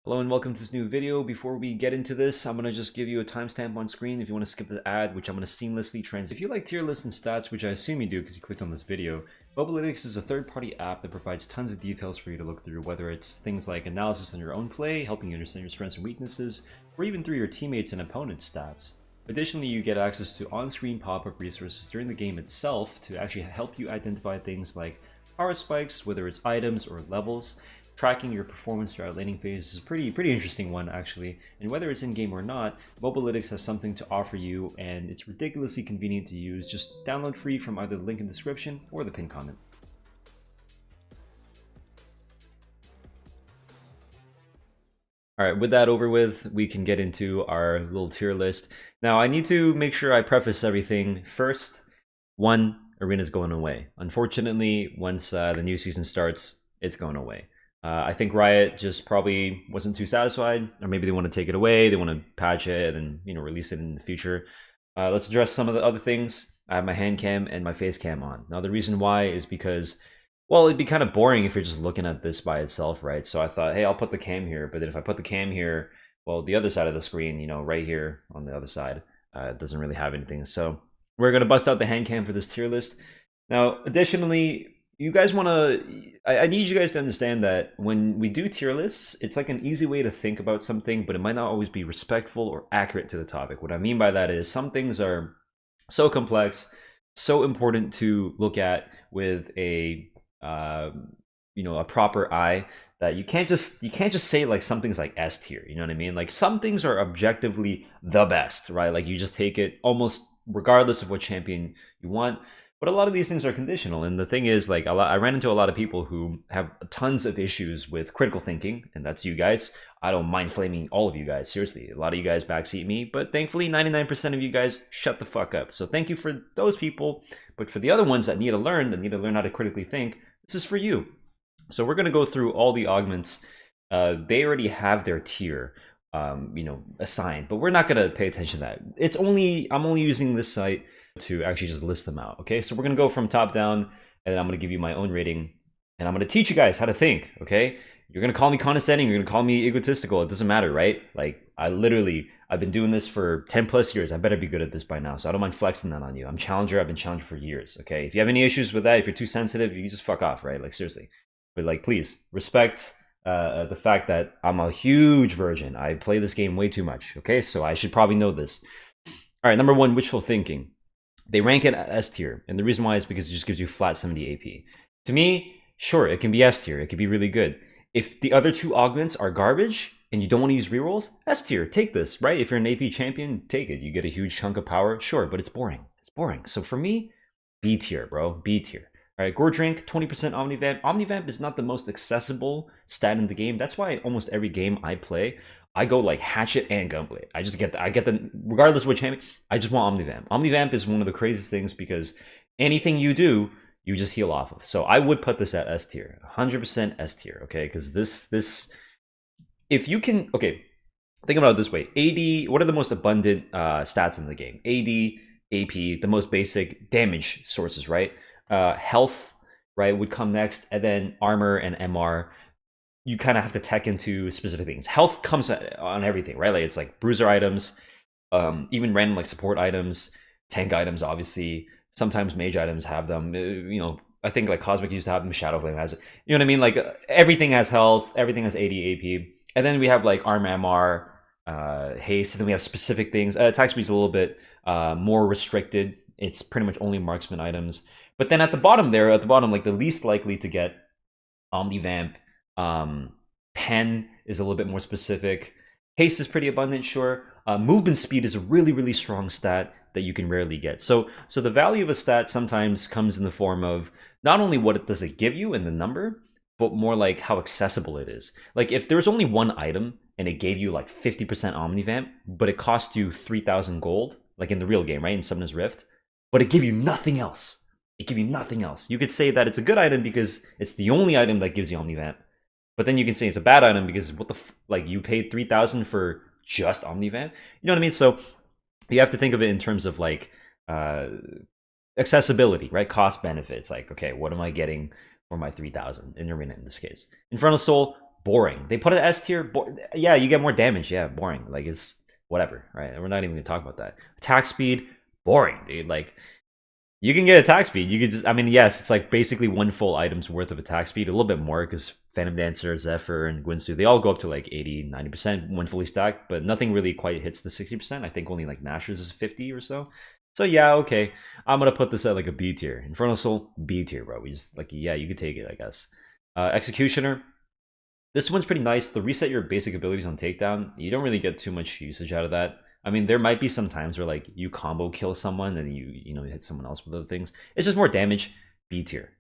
Hello and welcome to this new video. Before we get into this, I'm going to just give you a timestamp on screen if you want to skip the ad, which I'm going to seamlessly translate. If you like tier lists and stats, which I assume you do because you clicked on this video, Mobalytics is a third-party app that provides tons of details for you to look through, whether it's things like analysis on your own play, helping you understand your strengths and weaknesses, or even through your teammates and opponents' stats. Additionally, you get access to on-screen pop-up resources during the game itself to actually help you identify things like power spikes, whether it's items or levels. Tracking your performance throughout laning phase is a pretty interesting one actually, and whether it's in game or not, Mobalytics has something to offer you, and it's ridiculously convenient to use. Just download free from either the link in the description or the pinned comment. Alright, with that over with, we can get into our little tier list. Now, I need to make sure I preface everything. First, one, Arena's going away. Unfortunately, once the new season starts, it's going away. I think Riot just probably wasn't too satisfied, or maybe they want to take it away, they want to patch it and release it in the future. Let's address some of the other things. I have my hand cam and my face cam on. Now the reason why is because, well, it'd be kind of boring if you're just looking at this by itself, right? So I thought, hey, I'll put the cam here, but then if I put the cam here, well, the other side of the screen, right here on the other side, it doesn't really have anything. So we're gonna bust out the hand cam for this tier list. Now, additionally, you guys want to, I need you guys to understand that when we do tier lists, it's like an easy way to think about something, but it might not always be respectful or accurate to the topic. What I mean by that is some things are so complex, so important to look at with a a proper eye, that you can't just say like something's like S tier. You know what I mean? Like some things are objectively the best, right? Like you just take it almost regardless of what champion you want. But a lot of these things are conditional, and the thing is, like, I ran into a lot of people who have tons of issues with critical thinking, and that's you guys. I don't mind flaming all of you guys, seriously. A lot of you guys backseat me, but thankfully 99% of you guys shut the fuck up. So thank you for those people, but for the other ones that need to learn how to critically think, this is for you. So we're going to go through all the augments. They already have their tier, assigned, but we're not going to pay attention to that. I'm only using this site to actually just list them out. Okay, so we're gonna go from top down, and then I'm gonna give you my own rating, and I'm gonna teach you guys how to think. Okay, you're gonna call me condescending, you're gonna call me egotistical, it doesn't matter, right? Like I've been doing this for 10 plus years. I better be good at this by now, so I don't mind flexing that on you. I'm challenger, I've been challenger for years. Okay, if you have any issues with that, if you're too sensitive, you just fuck off, right? Like seriously. But like, please respect the fact that I'm a huge virgin. I play this game way too much. Okay, so I should probably know this. All right, number one, wishful thinking. They rank it at S tier, and the reason why is because it just gives you flat 70 AP. To me, sure, it can be S tier, it could be really good. If the other two augments are garbage, and you don't want to use rerolls, S tier, take this, right? If you're an AP champion, take it. You get a huge chunk of power, sure, but it's boring. It's boring. So for me, B tier, bro, B tier. All right, Goredrink, 20% Omnivamp. Omnivamp is not the most accessible stat in the game. That's why almost every game I play, I go like Hatchet and Gunblade. I get the regardless of which champion, I just want Omnivamp. Omnivamp is one of the craziest things because anything you do, you just heal off of. So I would put this at S tier, 100% S tier, okay? Because this, if you can, okay, think about it this way. AD, what are the most abundant stats in the game? AD, AP, the most basic damage sources, right? Health, right, would come next, and then armor and MR. You kind of have to tech into specific things. Health comes on everything, right? Like it's like bruiser items, even random like support items, tank items, obviously. Sometimes mage items have them. I think like Cosmic used to have them. Shadowflame has it. You know what I mean? Like everything has health, everything has AD, AP, and then we have like armor, MR, haste, and then we have specific things. Attack speed's a little bit more restricted. It's pretty much only marksman items. But then at the bottom, like the least likely to get Omnivamp. Pen is a little bit more specific. Haste is pretty abundant, sure. Movement speed is a really strong stat that you can rarely get. So the value of a stat sometimes comes in the form of not only what does it give you in the number, but more like how accessible it is. Like if there's only one item and it gave you like 50% Omnivamp, but it cost you 3,000 gold, like in the real game, right? In Summoner's Rift, but it gave you nothing else. You could say that it's a good item because it's the only item that gives you Omnivamp. But then you can say it's a bad item because like you paid 3,000 for just Omnivamp. You know what I mean? So you have to think of it in terms of like accessibility, right? Cost benefits. Like, okay, what am I getting for my 3,000 in Arena in this case? Infernal Soul, boring. They put an S tier. Yeah, you get more damage. Yeah, boring. Like, it's whatever, right? We're not even gonna talk about that. Attack speed, boring, dude. Like, you can get attack speed. You could just, I mean, yes, it's like basically one full item's worth of attack speed, a little bit more because Phantom Dancer, Zephyr, and Gwinsu, they all go up to like 80, 90% when fully stacked, but nothing really quite hits the 60%. I think only like Nashor's is 50 or so. So yeah, okay. I'm gonna put this at like a B tier. Infernal Soul, B tier, bro. We just like, yeah, you could take it, I guess. Executioner. This one's pretty nice. The reset your basic abilities on takedown, you don't really get too much usage out of that. I mean, there might be some times where like you combo kill someone and you know hit someone else with other things. It's just more damage. B tier,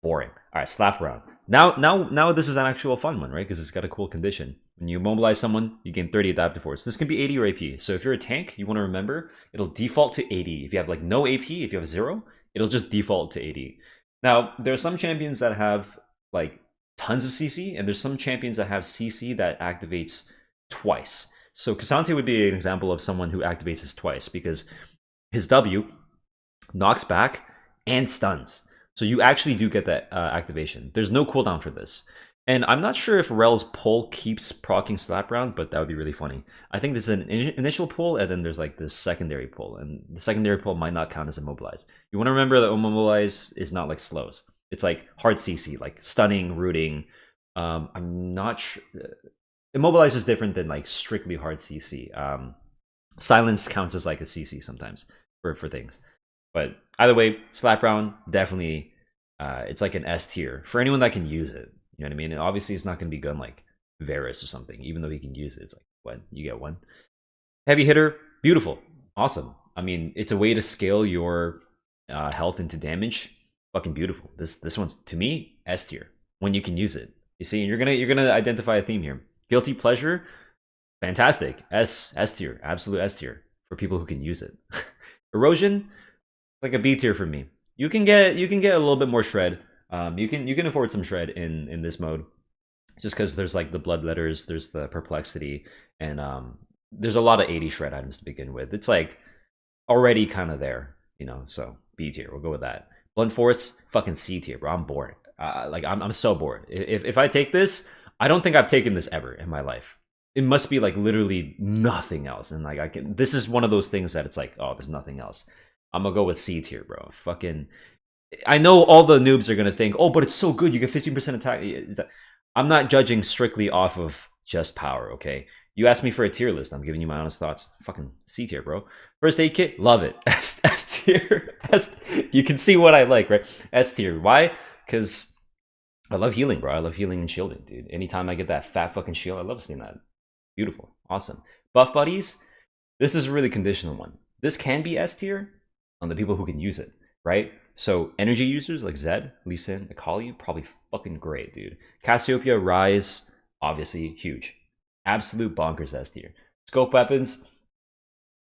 boring. All right, slap around. Now this is an actual fun one, right? Because it's got a cool condition. When you mobilize someone, you gain 30 adaptive force. This can be 80 or AP. So if you're a tank, you want to remember it'll default to 80. If you have like no AP, if you have 0, it'll just default to 80. Now there are some champions that have like tons of CC, and there's some champions that have CC that activates twice. So Cassante would be an example of someone who activates his twice because his W knocks back and stuns. So you actually do get that activation. There's no cooldown for this. And I'm not sure if Rel's pull keeps proccing slap round, but that would be really funny. I think there's an initial pull and then there's like this secondary pull, and the secondary pull might not count as immobilize. You want to remember that immobilize is not like slows. It's like hard CC, like stunning, rooting. I'm not sure. Immobilize is different than like strictly hard CC. Silence counts as like a CC sometimes for things. But either way, slap round, definitely it's like an S tier for anyone that can use it. You know what I mean? And obviously it's not going to be good on like Varus or something, even though he can use it. It's like, what? You get one. Heavy hitter, beautiful, awesome. I mean, it's a way to scale your health into damage. Fucking beautiful. This one's, to me, S tier when you can use it. You see, you're gonna identify a theme here. Guilty pleasure, fantastic. S tier, absolute S tier for people who can use it. Erosion, like a B tier for me. You can get a little bit more shred. You can afford some shred in this mode, just because there's like the bloodletters, there's the perplexity, and there's a lot of 80 shred items to begin with. It's like already kind of there, you know. So B tier, we'll go with that. Blunt Force, fucking C tier, bro. I'm bored. Like I'm so bored. If I take this, I don't think I've taken this ever in my life. It must be like literally nothing else. And like this is one of those things that it's like, oh, there's nothing else. I'm gonna go with C tier, bro. Fucking, I know all the noobs are gonna think, oh, but it's so good. You get 15% attack. I'm not judging strictly off of just power, okay? You asked me for a tier list. I'm giving you my honest thoughts. Fucking C tier, bro. First aid kit, love it. S tier. You can see what I like, right? S tier. Why? Because I love healing, bro. I love healing and shielding, dude. Anytime I get that fat fucking shield, I love seeing that. Beautiful. Awesome. Buff buddies. This is a really conditional one. This can be S tier on the people who can use it, right? So energy users like Zed, Lee Sin, Akali, probably fucking great, dude. Cassiopeia, Rise, obviously huge. Absolute bonkers S tier. Scope weapons,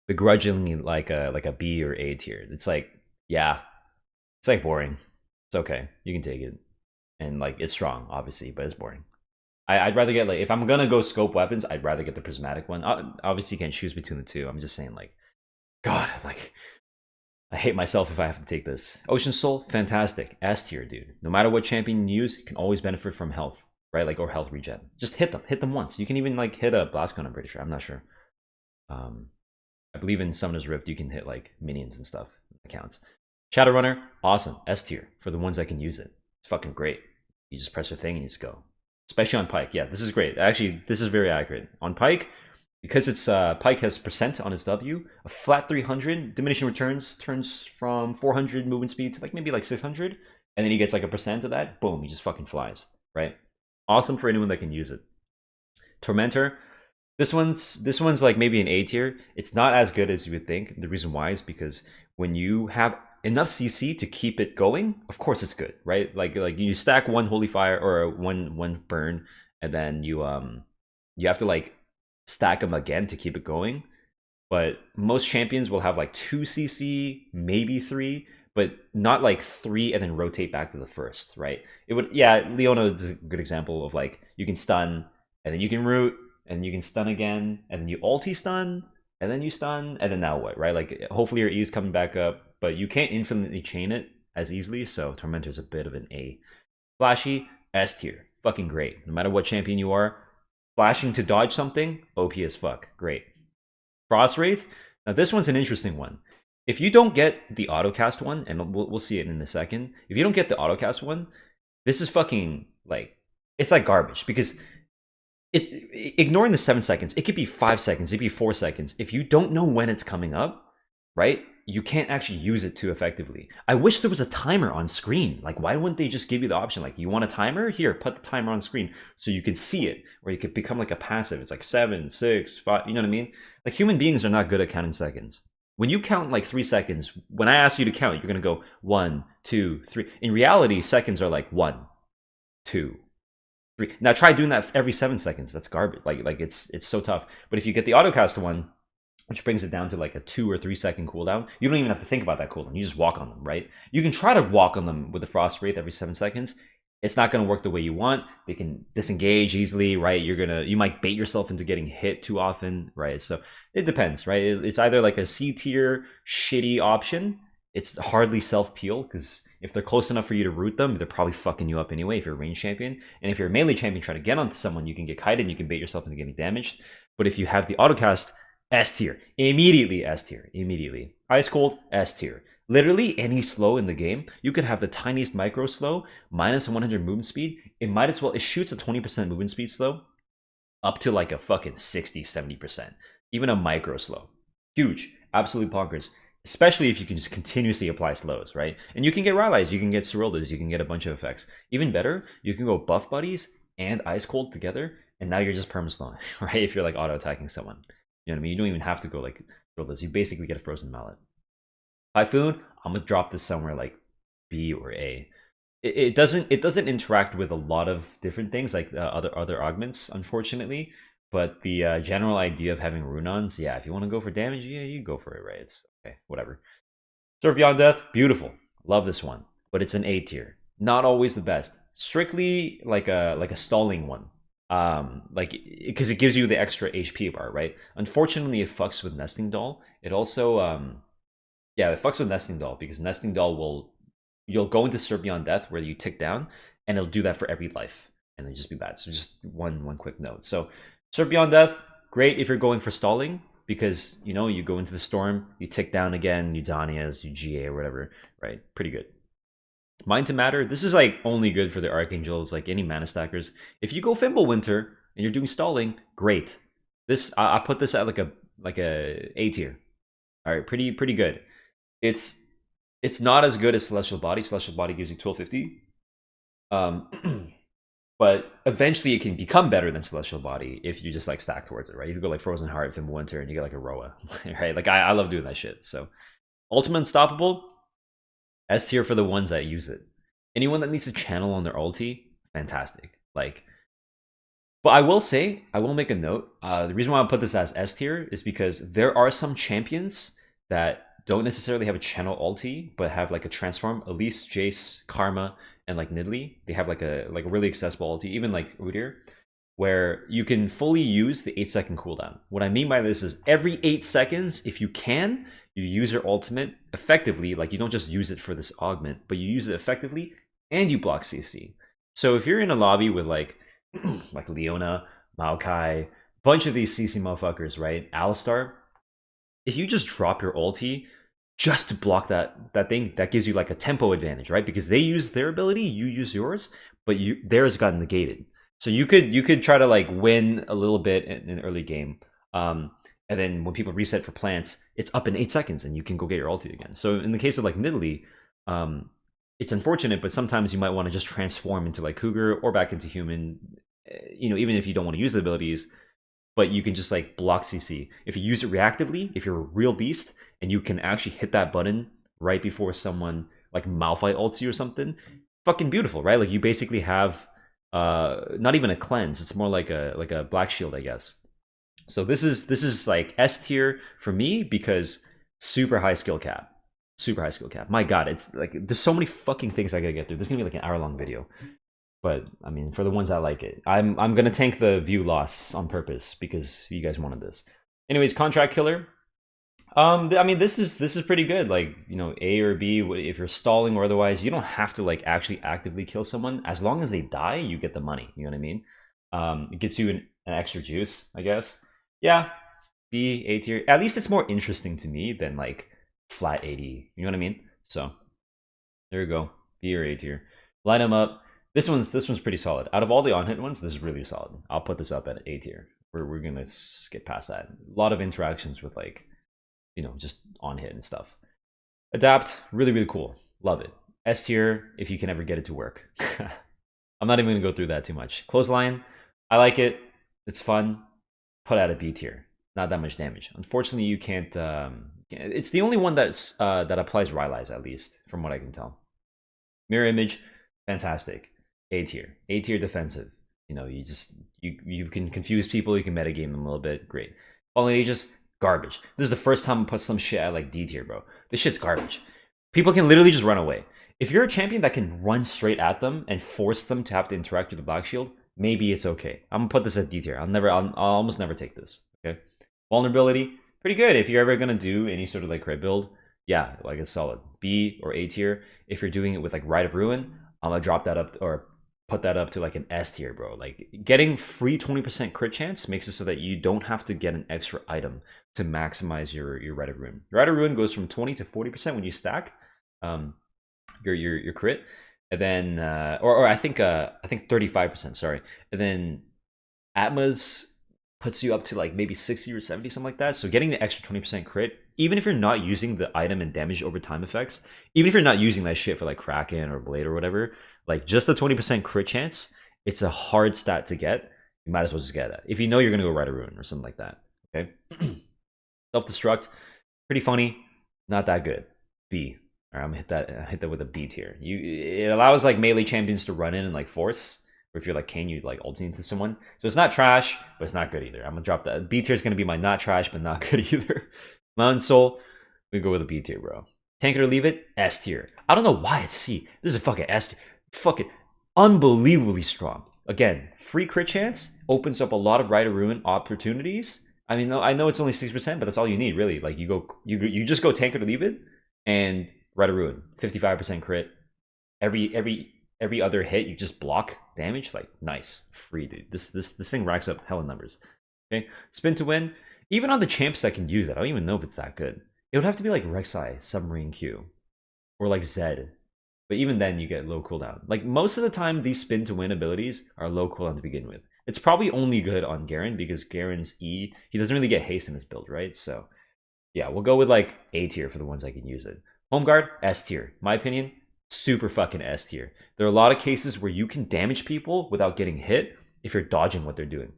begrudgingly like a B or A tier. It's like, yeah, it's like boring. It's okay. You can take it. And like it's strong, obviously, but it's boring. I'd rather get like, if I'm gonna go scope weapons, I'd rather get the prismatic one. Obviously, you can't choose between the two. I'm just saying, like, God, like, I hate myself if I have to take this. Ocean Soul, fantastic. S tier, dude. No matter what champion you use, you can always benefit from health, right? Like, or health regen. Just hit them once. You can even like hit a blast cone, I'm pretty sure. I'm not sure. I believe in Summoner's Rift, you can hit like minions and stuff. That counts. Shadowrunner, awesome. S tier for the ones that can use it. It's fucking great. You just press your thing and you just go. Especially on Pike. Yeah, this is great. Actually, this is very accurate. On Pike, because it's Pike has percent on his W, a flat 300, diminishing returns turns from 400 movement speed to like maybe like 600, and then he gets like a percent of that. Boom, he just fucking flies, right? Awesome for anyone that can use it. Tormentor, this one's like maybe an A tier. It's not as good as you would think. The reason why is because when you have enough CC to keep it going, of course it's good, right? Like you stack one holy fire or one burn, and then you have to like stack them again to keep it going. But most champions will have like 2 CC, maybe 3, but not like 3 and then rotate back to the first, right? It would, yeah, Leona is a good example of like you can stun and then you can root and you can stun again and then you ulti stun and then you stun and then now what, right? Like hopefully your E is coming back up, but you can't infinitely chain it as easily, so Tormentor's a bit of an A. Flashy, S tier. fucking great. No matter what champion you are, flashing to dodge something, OP as fuck, great. Frost Wraith, now this one's an interesting one. If you don't get the autocast one, and we'll see it in a second, if you don't get the autocast one, this is fucking, like, it's like garbage, because ignoring the 7 seconds, it could be 5 seconds, it could be 4 seconds. If you don't know when it's coming up, right, you can't actually use it too effectively. I wish there was a timer on screen. Like, why wouldn't they just give you the option? Like, you want a timer? Here, put the timer on screen so you can see it, or you could become like a passive. It's like 7, 6, 5, you know what I mean? Like, human beings are not good at counting seconds. When you count like 3 seconds, when I ask you to count, you're going to go 1, 2, 3. In reality, seconds are like 1, 2, 3. Now try doing that every 7 seconds. That's garbage. Like it's so tough. But if you get the autocast one, which brings it down to like a 2 or 3 second cooldown, you don't even have to think about that cooldown. You just walk on them, right? You can try to walk on them with the Frost Wraith every 7 seconds. It's not going to work the way you want. They can disengage easily, right? You might bait yourself into getting hit too often, right? So it depends, right? It's either like a C tier shitty option. It's hardly self-peel, because if they're close enough for you to root them, they're probably fucking you up anyway if you're a range champion. And if you're a melee champion trying to get onto someone, you can get kited and you can bait yourself into getting damaged. But if you have the autocast, S tier. Immediately S tier. Immediately. Ice Cold, S tier. Literally any slow in the game, you could have the tiniest micro slow, minus 100 movement speed. It shoots a 20% movement speed slow, up to like a fucking 60, 70%. Even a micro slow. Huge. Absolutely bonkers. Especially if you can just continuously apply slows, right? And you can get Rallies, you can get Cerildas, you can get a bunch of effects. Even better, you can go Buff Buddies and Ice Cold together, and now you're just perma-slowing, right? If you're like auto-attacking someone. You know what I mean? You don't even have to go like Cerildas. You basically get a Frozen Mallet. Typhoon, I'm gonna drop this somewhere like B or A. It doesn't interact with a lot of different things like other augments, unfortunately. But the general idea of having Runons, yeah, if you want to go for damage, yeah, you go for it, right? It's okay, whatever. Serve Beyond Death, beautiful. Love this one. But it's an A tier. Not always the best. Strictly like a stalling one. Because it gives you the extra HP bar, right? Unfortunately, it fucks with Nesting Doll. It also, it fucks with Nesting Doll, because Nesting Doll you'll go into Serve Beyond Death where you tick down, and it'll do that for every life. And it'll just be bad. So just one quick note. So Serve Beyond Death, great if you're going for stalling, because, you know, you go into the storm, you tick down again, you Danias, you GA or whatever, right? Pretty good. Mind to Matter, this is like only good for the Archangels, like any mana stackers. If you go Fimbulwinter and you're doing stalling, great. This I put this at like a A tier. All right, pretty good. It's not as good as Celestial Body. Celestial Body gives you 1250. But eventually it can become better than Celestial Body if you just like stack towards it, right? You can go like Frozen Heart, Fimbulwinter, and you get like a Roa, right? Like I love doing that shit. So Ultimate Unstoppable, S tier for the ones that use it. Anyone that needs to channel on their ulti, fantastic. Like, but I will make a note. The reason why I put this as S tier is because there are some champions that don't necessarily have a channel ulti, but have like a transform. Elise, Jace, Karma, and like Nidalee, they have like a really accessible ulti. Even like Udyr, where you can fully use the 8-second cooldown. What I mean by this is every 8 seconds, if you can, you use your ultimate effectively. Like, you don't just use it for this augment, but you use it effectively and you block CC. So if you're in a lobby with like Leona, Maokai, bunch of these CC motherfuckers, right? Alistar, if you just drop your ulti just to block that thing, that gives you like a tempo advantage, right? Because they use their ability, you use yours, but theirs got negated. So you could try to like win a little bit in early game. And then when people reset for plants, it's up in 8 seconds and you can go get your ulti again. So in the case of like Nidalee, it's unfortunate, but sometimes you might want to just transform into like Cougar or back into human, you know, even if you don't want to use the abilities, but you can just like block CC. If you use it reactively, if you're a real beast and you can actually hit that button right before someone like Malphite ults you or something, fucking beautiful, right? Like you basically have not even a cleanse, it's more like a black shield, I guess. So this is like S tier for me because super high skill cap. Super high skill cap. My god, it's like there's so many fucking things I gotta get through. This is gonna be like an hour-long video. But I mean, for the ones that like it, I'm gonna tank the view loss on purpose because you guys wanted this. Anyways, Contract Killer. I mean, this is pretty good. Like, you know, A or B, if you're stalling or otherwise, you don't have to like actually actively kill someone. As long as they die, you get the money. You know what I mean? It gets you an extra juice, I guess. Yeah, B, A tier. At least it's more interesting to me than like flat 80. You know what I mean? So there you go. B or A tier. Line them up. This one's pretty solid. Out of all the on-hit ones, this is really solid. I'll put this up at A tier. We're gonna skip past that. A lot of interactions with like, you know, just on hit and stuff. Adapt, really, really cool. Love it. S tier, if you can ever get it to work. I'm not even gonna go through that too much. Clothesline, I like it. It's fun. Put out a B tier. Not that much damage. Unfortunately, you can't. It's the only one that's that applies Rylai's, at least from what I can tell. Mirror image, fantastic. A tier. A tier defensive. You know, you can confuse people. You can metagame them a little bit. Great. Fallen Aegis, garbage. This is the first time I put some shit at like D tier, bro. This shit's garbage. People can literally just run away. If you're a champion that can run straight at them and force them to have to interact with the Black Shield, maybe it's okay. I'm gonna put this at D tier. I'll almost never take this. Okay. Vulnerability, pretty good. If you're ever gonna do any sort of like crit build, yeah, like it's solid. B or A tier. If you're doing it with like Rite of Ruin, I'm gonna drop that up or put that up to like an S tier, bro. Like getting free 20% crit chance makes it so that you don't have to get an extra item to maximize your Rite of Ruin. Rite of Ruin goes from 20 to 40% when you stack your crit, and then or I think 35%. Sorry, and then Atma's puts you up to like maybe 60 or 70, something like that. So getting the extra 20% crit, even if you're not using the item and damage over time effects, even if you're not using that shit for like Kraken or Blade or whatever, like just the 20% crit chance, it's a hard stat to get. You might as well just get that. If you know you're gonna go Rite of Ruin or something like that. Okay. Self-destruct, pretty funny, not that good. B. All right, I'm gonna hit that with a B tier. It allows like melee champions to run in and like force. Or if you're like Kane, you like ult into someone. So it's not trash, but it's not good either. I'm gonna drop that. B tier is gonna be my not trash, but not good either. Mountain Soul, we go with a B tier, bro. Tank it or leave it, S tier. I don't know why it's C. This is a fucking S tier. Fucking unbelievably strong. Again, free crit chance opens up a lot of Rite of Ruin opportunities. I mean, I know it's only 6%, but that's all you need, really. Like you just go tank it or leave it, and Rite of Ruin, 55% crit. Every other hit you just block damage. Like nice, free, dude. This thing racks up hella numbers. Okay, spin to win. Even on the champs that can use it, I don't even know if it's that good. It would have to be like Rek'Sai, Submarine Q, or like Zed. But even then, you get low cooldown. Like most of the time, these spin to win abilities are low cooldown to begin with. It's probably only good on Garen because Garen's E, he doesn't really get haste in his build, right? So yeah, we'll go with like A tier for the ones I can use it. Homeguard, S tier. My opinion, super fucking S tier. There are a lot of cases where you can damage people without getting hit if you're dodging what they're doing.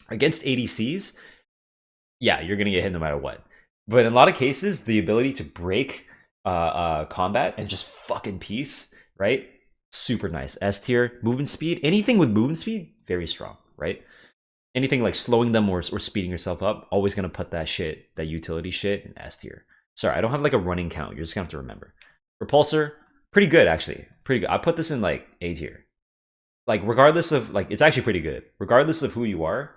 Against ADCs, yeah, you're gonna get hit no matter what. But in a lot of cases, the ability to break combat and just fucking peace, right? Super nice. S tier. Movement speed. Anything with movement speed, very strong, right? Anything like slowing them or speeding yourself up, always gonna put that shit, that utility shit, in S tier. Sorry, I don't have like a running count. You're just gonna have to remember. Repulsor, pretty good actually. Pretty good. I put this in like A tier. Like regardless of like, it's actually pretty good. Regardless of who you are,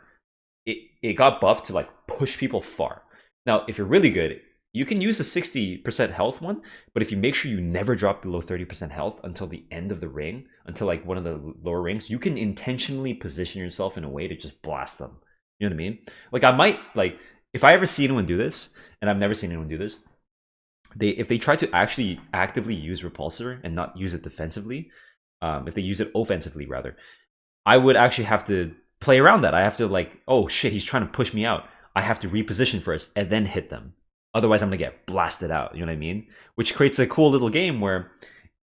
it got buffed to like push people far. Now, if you're really good, you can use the 60% health one, but if you make sure you never drop below 30% health until the end of the ring, until like one of the lower rings, you can intentionally position yourself in a way to just blast them. You know what I mean? Like I might, like, if I ever see anyone do this, and I've never seen anyone do this, if they try to actually actively use Repulsor and not use it defensively, if they use it offensively rather, I would actually have to play around that. I have to like, oh shit, he's trying to push me out. I have to reposition first and then hit them. Otherwise, I'm going to get blasted out. You know what I mean? Which creates a cool little game where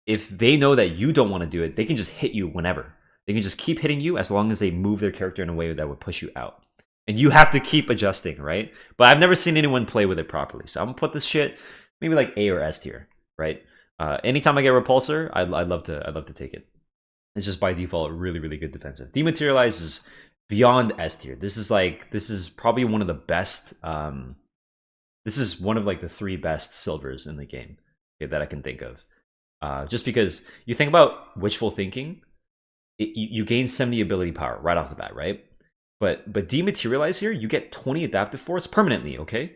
if they know that you don't want to do it, they can just hit you whenever. They can just keep hitting you as long as they move their character in a way that would push you out. And you have to keep adjusting, right? But I've never seen anyone play with it properly. So I'm going to put this shit maybe like A or S tier, right? Anytime I get Repulsor, I'd love to take it. It's just by default really, really good defensive. Dematerialize is beyond S tier. This is probably one of the best. This is one of like the 3 best silvers in the game, okay, that I can think of. Just because you think about wishful thinking, you gain 70 ability power right off the bat, right? But Dematerialize here, you get 20 adaptive force permanently, okay?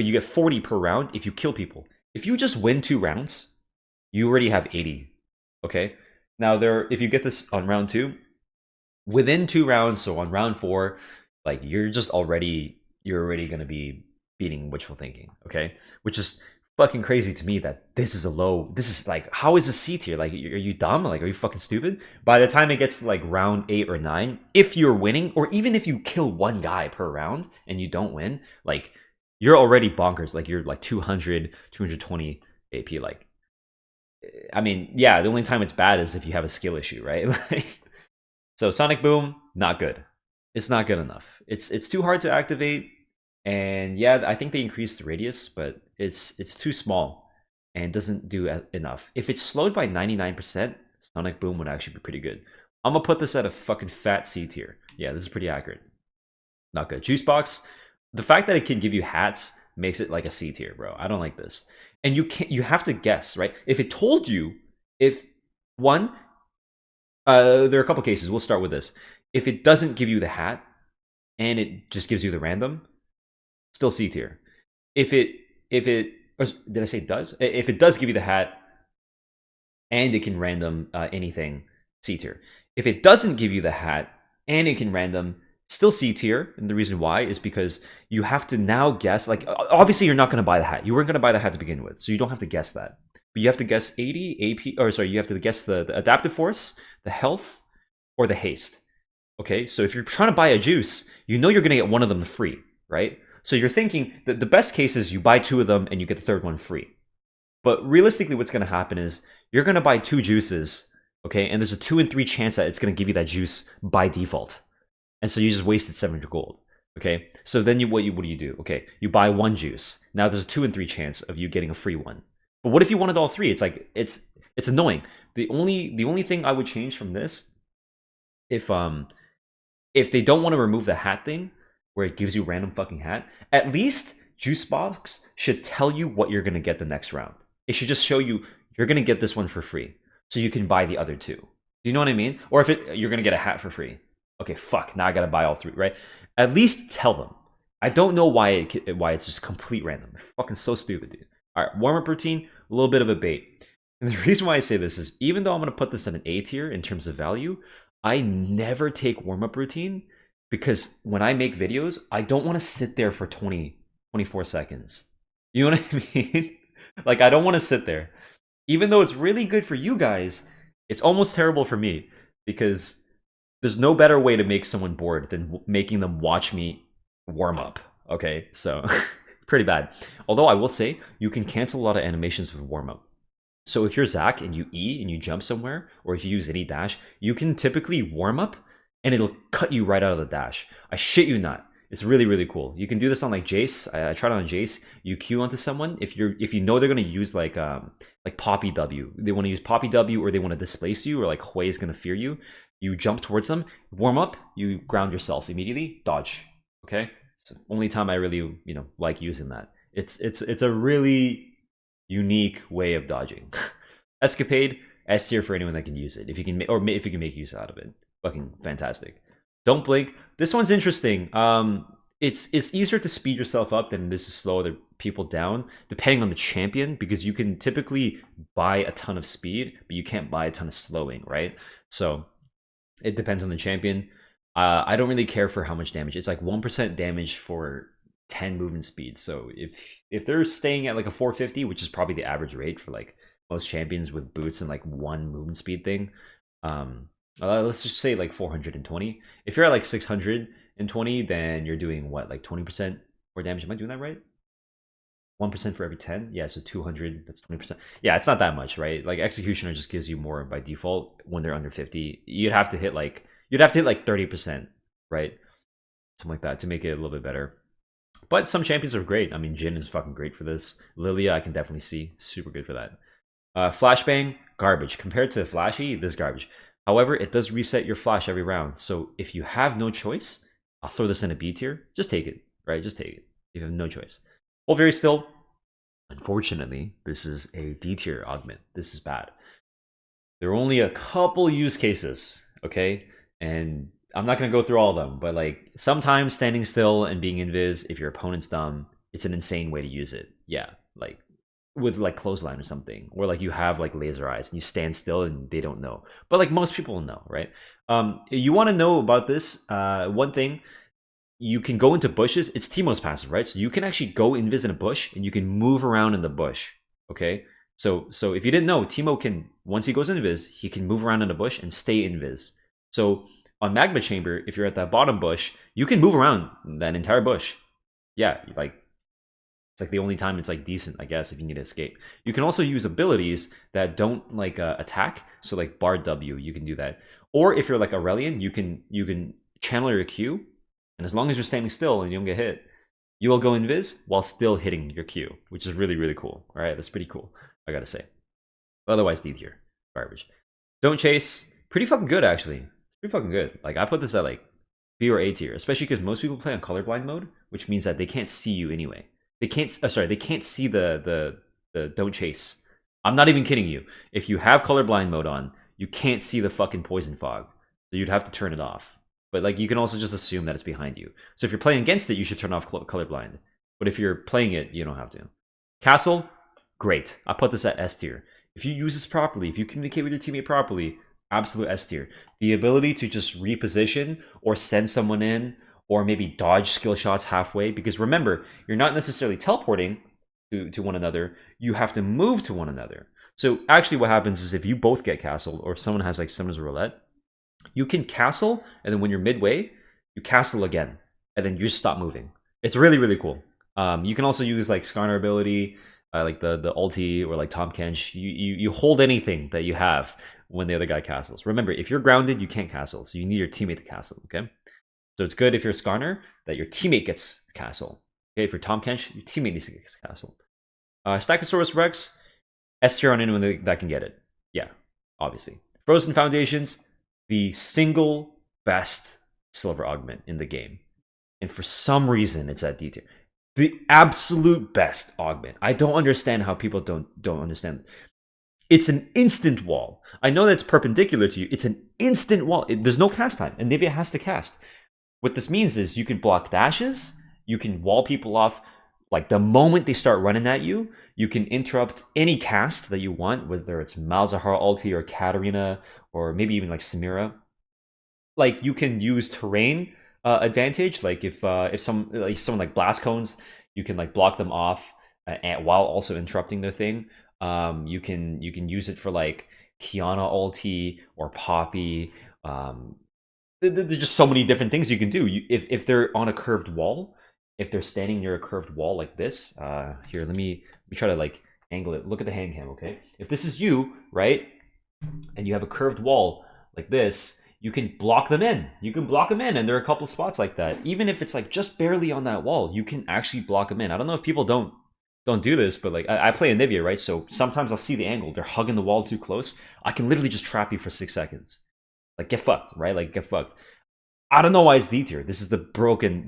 but you get 40 per round if you kill people. If you just win 2 rounds, you already have 80. Okay? Now if you get this on round 2, within 2 rounds, so on round 4, like you're already gonna be beating Witchful Thinking, okay? Which is fucking crazy to me that this is like, how is a C tier? Like, are you dumb? Like, are you fucking stupid? By the time it gets to like round 8 or 9, if you're winning, or even if you kill 1 guy per round and you don't win, like, you're already bonkers. Like, you're like 200, 220 AP. Like, I mean, yeah, the only time it's bad is if you have a skill issue, right? Like, so Sonic Boom, not good. It's not good enough. It's too hard to activate. And yeah, I think they increased the radius, but it's too small and doesn't do enough. If it's slowed by 99%, Sonic Boom would actually be pretty good. I'm gonna put this at a fucking fat C tier. Yeah, this is pretty accurate. Not good. Juice Box, the fact that it can give you hats makes it like a C tier, bro. I don't like this. And you have to guess, right? If it told you, if one, there are a couple cases. We'll start with this. If it doesn't give you the hat and it just gives you the random, still C tier. If it or did I say does? If it does give you the hat and it can random anything, C tier. If it doesn't give you the hat and it can random, still C tier. And the reason why is because you have to now guess. Like, obviously you're not going to buy the hat. You weren't going to buy the hat to begin with, so you don't have to guess that. But you have to guess 80 AP, or sorry, you have to guess the adaptive force, the health, or the haste. Okay, so if you're trying to buy a juice, you know you're going to get one of them free, right? So you're thinking that the best case is you buy 2 of them and you get the third one free. But realistically, what's going to happen is you're going to buy 2 juices, okay? And there's a 2 in 3 chance that it's going to give you that juice by default. And so you just wasted 700 gold, okay? So then what do you do? Okay, you buy 1 juice. Now there's a 2 in 3 chance of you getting a free one. But what if you wanted all 3? It's like, it's annoying. The only thing I would change from this, if they don't want to remove the hat thing, where it gives you random fucking hat, at least Juice Box should tell you what you're going to get the next round. It should just show you you're going to get this one for free, so you can buy the other 2. Do you know what I mean? Or if you're going to get a hat for free. Okay, fuck, now I got to buy all 3, right? At least tell them. I don't know why it's just complete random. It's fucking so stupid, dude. All right, warm-up routine, a little bit of a bait. And the reason why I say this is, even though I'm going to put this at an A tier in terms of value, I never take warm-up routine, because when I make videos, I don't want to sit there for 24 seconds. You know what I mean? Like, I don't want to sit there. Even though it's really good for you guys, it's almost terrible for me, because there's no better way to make someone bored than making them watch me warm up. Okay, so pretty bad. Although I will say, you can cancel a lot of animations with warm up. So if you're Zach and you E and you jump somewhere, or if you use any dash, you can typically warm up and it'll cut you right out of the dash. I shit you not. It's really, really cool. You can do this on like Jace. I tried it on Jace. You Q onto someone. If you know they're gonna use like Poppy W. They want to use Poppy W, or they want to displace you, or like Hui is gonna fear you. You jump towards them, warm up, you ground yourself immediately, dodge. Okay? It's the only time I really, like using that. It's a really unique way of dodging. escAPADe, S tier for anyone that can use it. If you can make use out of it. Fucking fantastic. Don't blink. This one's interesting. It's easier to speed yourself up than it is to slow other people down, depending on the champion, because you can typically buy a ton of speed, but you can't buy a ton of slowing, right? So it depends on the champion. I don't really care for how much damage. It's like 1% damage for 10 movement speed. So if they're staying at like a 450, which is probably the average rate for like most champions with boots and like 1 movement speed thing, let's just say like 420. If you're at like 620, then you're doing what, like 20% more damage? Am I doing that right? 1% for every 10? Yeah, so 200, that's 20%. Yeah, it's not that much, right? Like Executioner just gives you more by default when they're under 50. You'd have to hit like 30%, right? Something like that to make it a little bit better. But some champions are great. I mean, Jhin is fucking great for this. Lilia, I can definitely see. Super good for that. Flashbang, garbage. Compared to Flashy, this is garbage. However, it does reset your flash every round. So if you have no choice, I'll throw this in a B tier. Just take it, right? Just take it. You have no choice. Hold very still. Unfortunately, this is a D tier augment. This is bad. There are only a couple use cases, okay? And I'm not going to go through all of them, but like sometimes standing still and being invis, if your opponent's dumb, it's an insane way to use it. Yeah, like with like Clothesline or something, or like you have like laser eyes and you stand still and they don't know. But like most people know, right? You want to know about this? One thing, you can go into bushes. It's Teemo's passive, right? So you can actually go invis in a bush and you can move around in the bush. Okay, so if you didn't know, Teemo can, once he goes invis, he can move around in a bush and stay invis. So on Magma Chamber, if you're at that bottom bush, you can move around that entire bush. Yeah, like it's like the only time it's like decent, I guess, if you need to escape. You can also use abilities that don't like attack. So like Bar W, you can do that. Or if you're like Aurelion, you can channel your Q, and as long as you're standing still and you don't get hit, you will go invis while still hitting your Q, which is really, really cool. All right, that's pretty cool, I gotta say. Otherwise, D tier, garbage. Don't chase, pretty fucking good actually. Pretty fucking good. Like I put this at like B or A tier, especially because most people play on colorblind mode, which means that they can't see you anyway. They can't. Sorry, they can't see the don't chase. I'm not even kidding you. If you have colorblind mode on, you can't see the fucking poison fog, so you'd have to turn it off. But like you can also just assume that it's behind you. So if you're playing against it, you should turn off colorblind. But if you're playing it, you don't have to. Castle, great. I put this at S tier. If you use this properly, if you communicate with your teammate properly, absolute S tier. The ability to just reposition or send someone in, or maybe dodge skill shots halfway, because remember, you're not necessarily teleporting to one another, you have to move to one another. So actually what happens is if you both get castled, or if someone has like Summoner's Roulette, you can castle, and then when you're midway, you castle again, and then you just stop moving. It's really, really cool. You can also use like Skarner ability, like the ulti, or like Tom Kench. You hold anything that you have when the other guy castles. Remember, if you're grounded, you can't castle, so you need your teammate to castle, okay? So it's good if you're Skarner that your teammate gets a castle. Okay, if you're Tom Kench, your teammate needs to get a castle. Stakosaurus Rex, S tier on anyone that can get it. Yeah, obviously. Frozen Foundations, the single best silver augment in the game. And for some reason, it's at D tier. The absolute best augment. I don't understand how people don't understand. It's an instant wall. I know that's perpendicular to you. It's an instant wall. There's no cast time, and Nivea has to cast. What this means is you can block dashes, you can wall people off like the moment they start running at you. You can interrupt any cast that you want, whether it's Malzahar ulti or Katarina, or maybe even like Samira. Like you can use terrain advantage, like if someone like Blast Cones, you can like block them off while also interrupting their thing. You can use it for like Kiana ulti or Poppy. There's just so many different things you can do. If they're on a curved wall, if they're standing near a curved wall like this, here, let me try to like angle it. Look at the hand cam, okay? If this is you, right, and you have a curved wall like this, you can block them in. You can block them in, and there are a couple of spots like that. Even if it's like just barely on that wall, you can actually block them in. I don't know if people don't do this, but like I play Anivia, right? So sometimes I'll see the angle. They're hugging the wall too close. I can literally just trap you for 6 seconds. Like, get fucked, right? Like, get fucked. I don't know why it's D tier. This is the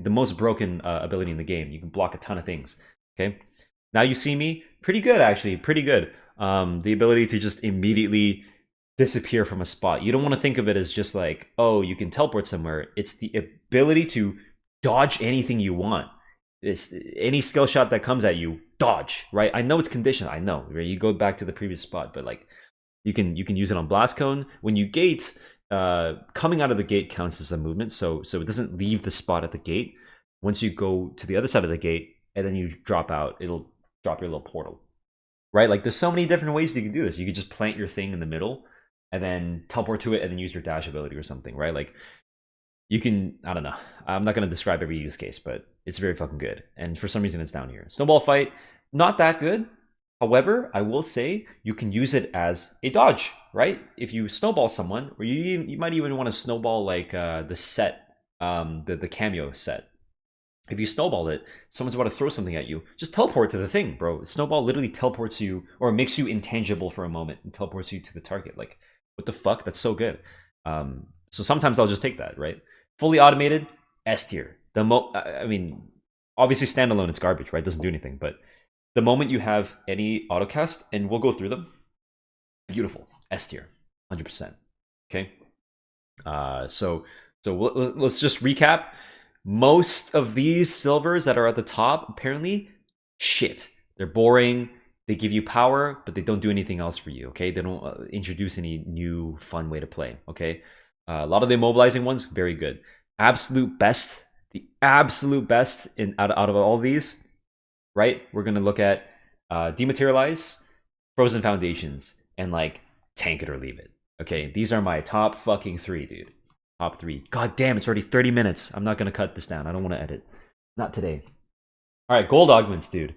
most broken ability in the game. You can block a ton of things, okay? Now you see me. Pretty good, actually. Pretty good. The ability to just immediately disappear from a spot. You don't want to think of it as just like, oh, you can teleport somewhere. It's the ability to dodge anything you want. It's any skill shot that comes at you, dodge, right? I know it's conditioned. I know, right? You go back to the previous spot, but like, you can use it on Blast Cone. When you gate, coming out of the gate counts as a movement, so it doesn't leave the spot at the gate. Once you go to the other side of the gate and then you drop out, it'll drop your little portal, right? Like there's so many different ways you can do this. You could just plant your thing in the middle and then teleport to it and then use your dash ability or something, right? Like you can, I don't know, I'm not going to describe every use case, but it's very fucking good, and for some reason it's down here. Snowball fight, not that good. However, I will say you can use it as a dodge, right? If you snowball someone, or you might even want to snowball like the set, the cameo set. If you snowball it, someone's about to throw something at you, just teleport to the thing, bro. Snowball literally teleports you, or makes you intangible for a moment, and teleports you to the target. Like, what the fuck? That's so good. So sometimes I'll just take that, right? Fully automated, S tier. I mean, obviously standalone, it's garbage, right? It doesn't do anything, but the moment you have any autocast, and we'll go through them, beautiful, S tier, 100%. Okay, so let's just recap. Most of these silvers that are at the top, apparently, shit. They're boring. They give you power, but they don't do anything else for you, okay? They don't introduce any new fun way to play, okay? A lot of the immobilizing ones, very good. Absolute best, the absolute best out of all these, right? We're going to look at Dematerialize, Frozen Foundations, and like tank it or leave it. Okay, these are my top fucking 3, dude. Top 3. God damn, it's already 30 minutes. I'm not going to cut this down. I don't want to edit. Not today. All right, gold augments, dude.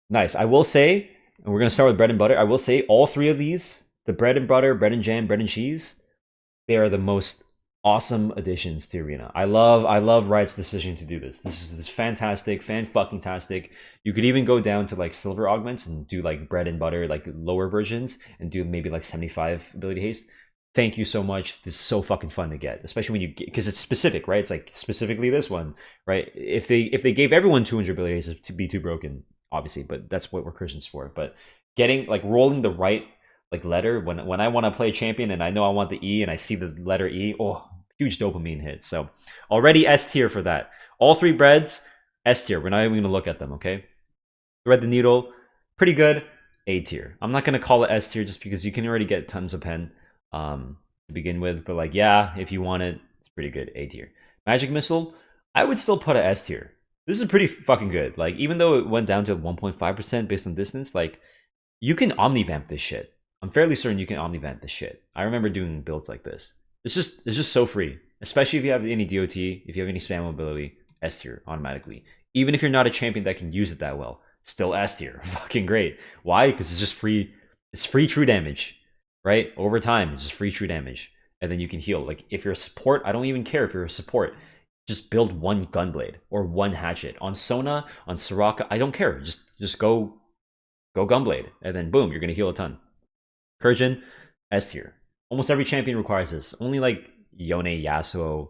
Nice. I will say, and we're going to start with bread and butter. I will say all 3 of these, the bread and butter, bread and jam, bread and cheese, they are the most awesome additions to Arena. I love Riot's decision to do this. This is fantastic, fan-fucking-tastic. You could even go down to like silver augments and do like bread and butter, like lower versions, and do maybe like 75 ability haste. Thank you so much. This is so fucking fun to get, especially when you get, because it's specific, right? It's like specifically this one, right? If they gave everyone 200 ability haste to be too broken, obviously, but that's what Recursion's for. But getting like rolling the right like letter when I want to play a champion and I know I want the E and I see the letter E, oh, huge dopamine hit. So already S tier for that. All 3 breads, S tier. We're not even going to look at them, okay? Thread the needle, pretty good, A tier. I'm not going to call it S tier just because you can already get tons of pen to begin with. But like, yeah, if you want it, it's pretty good, A tier. Magic Missile, I would still put a S tier. This is pretty fucking good. Like, even though it went down to 1.5% based on distance, like, you can omnivamp this shit. I'm fairly certain you can omnivamp this shit. I remember doing builds like this. It's just so free, especially if you have any DOT, if you have any spam ability, S tier automatically. Even if you're not a champion that can use it that well, still S tier. Fucking great. Why? Because it's just free. It's free true damage, right? Over time, it's just free true damage, and then you can heal. Like if you're a support, I don't even care if you're a support. Just build 1 gunblade or 1 hatchet on Sona, on Soraka. I don't care. Just go gunblade, and then boom, you're gonna heal a ton. Recursion, S tier. Almost every champion requires this. Only like Yone, Yasuo,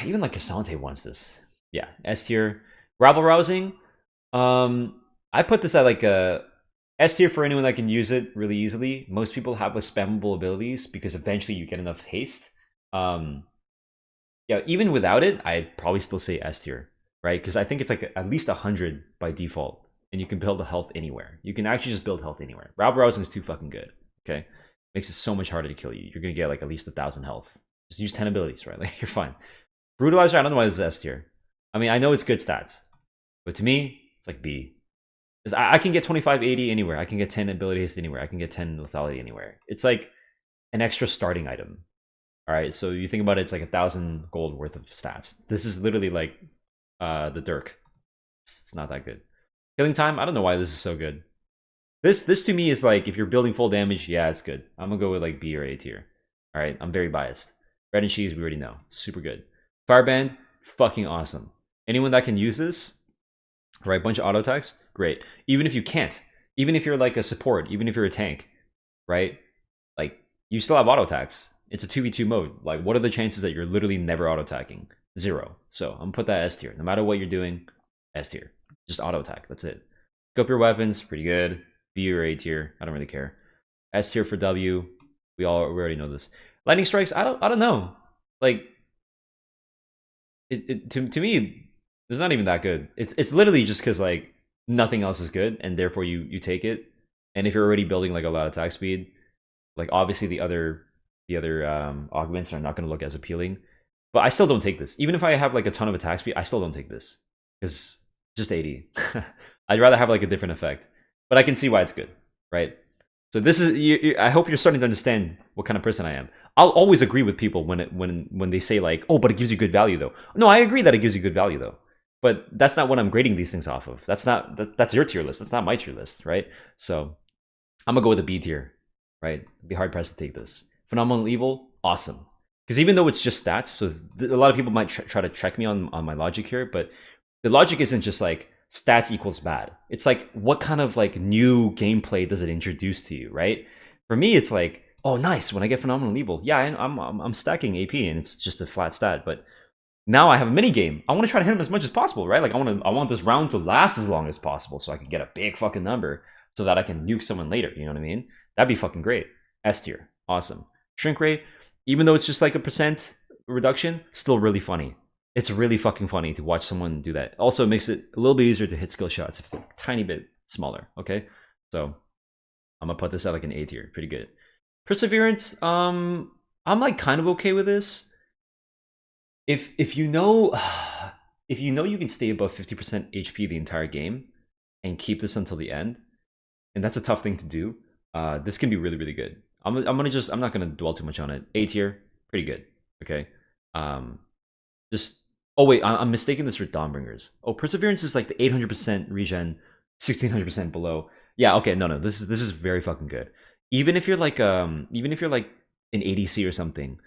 even like Cassante wants this. Yeah, S tier. Rabble Rousing. I put this at like a S tier for anyone that can use it really easily. Most people have like spammable abilities because eventually you get enough haste. Yeah, even without it, I'd probably still say S tier, right? Because I think it's like at least 100 by default, and you can build a health anywhere. You can actually just build health anywhere. Rabble Rousing is too fucking good. Okay. Makes it so much harder to kill you. You're gonna get like at least 1,000 health. Just use 10 abilities, right? Like you're fine. Brutailzer, I don't know why this is S tier. I mean, I know it's good stats, but to me, it's like B. I can get 2580 anywhere. I can get 10 ability haste anywhere. I can get 10 lethality anywhere. It's like an extra starting item. All right, so you think about it, it's like 1,000 gold worth of stats. This is literally like the Dirk. It's not that good. Killing time, I don't know why this is so good. This to me is like, if you're building full damage, yeah, it's good. I'm gonna go with like B or A tier. All right, I'm very biased. Bread and cheese, we already know, super good. Firebrand, fucking awesome. Anyone that can use this, right? Bunch of auto attacks, great. Even if you can't, even if you're like a support, even if you're a tank, right? Like you still have auto attacks. It's a 2v2 mode. Like, what are the chances that you're literally never auto attacking? 0. So I'm gonna put that S tier. No matter what you're doing, S tier. Just auto attack. That's it. Scopier weapons, pretty good. B or A tier. I don't really care. S tier for W. We already know this. Lightning strikes. I don't know. Like, to me, it's not even that good. It's literally just because like nothing else is good, and therefore you take it. And if you're already building like a lot of attack speed, like obviously the other augments are not going to look as appealing. But I still don't take this. Even if I have like a ton of attack speed, I still don't take this because just 80. I'd rather have like a different effect. But I can see why it's good, right? So this is. I hope you're starting to understand what kind of person I am. I'll always agree with people when they say like, oh, but it gives you good value though. No, I agree that it gives you good value though. But that's not what I'm grading these things off of. That's your tier list. That's not my tier list, right? So I'm gonna go with a B tier, right? Be hard pressed to take this. Phenomenal Evil, awesome. Because even though it's just stats, so a lot of people might try to check me on my logic here, but the logic isn't just like stats equals bad. It's like, what kind of like new gameplay does it introduce to you, right? For me, it's like, oh, nice. When I get Phenomenal Evil, yeah, I'm stacking AP and it's just a flat stat, but now I have a mini game. I want to try to hit him as much as possible, right? Like I want this round to last as long as possible so I can get a big fucking number so that I can nuke someone later. You know what I mean? That'd be fucking great. S tier, awesome. Shrink rate, even though it's just like a % reduction, still really funny. It's really fucking funny to watch someone do that. Also, it makes it a little bit easier to hit skill shots if they're a tiny bit smaller. Okay, so I'm gonna put this at like an A tier. Pretty good. Perseverance. I'm like kind of okay with this. If you know, if you know you can stay above 50% HP the entire game and keep this until the end, and that's a tough thing to do. This can be really really good. I'm not gonna dwell too much on it. A tier, pretty good. Okay. Just oh wait, I'm mistaking this for Dawnbringers. Oh, Perseverance is like the 800% regen, 1600% below. Yeah, okay, no, this is very fucking good. Even if you're like an ADC or something,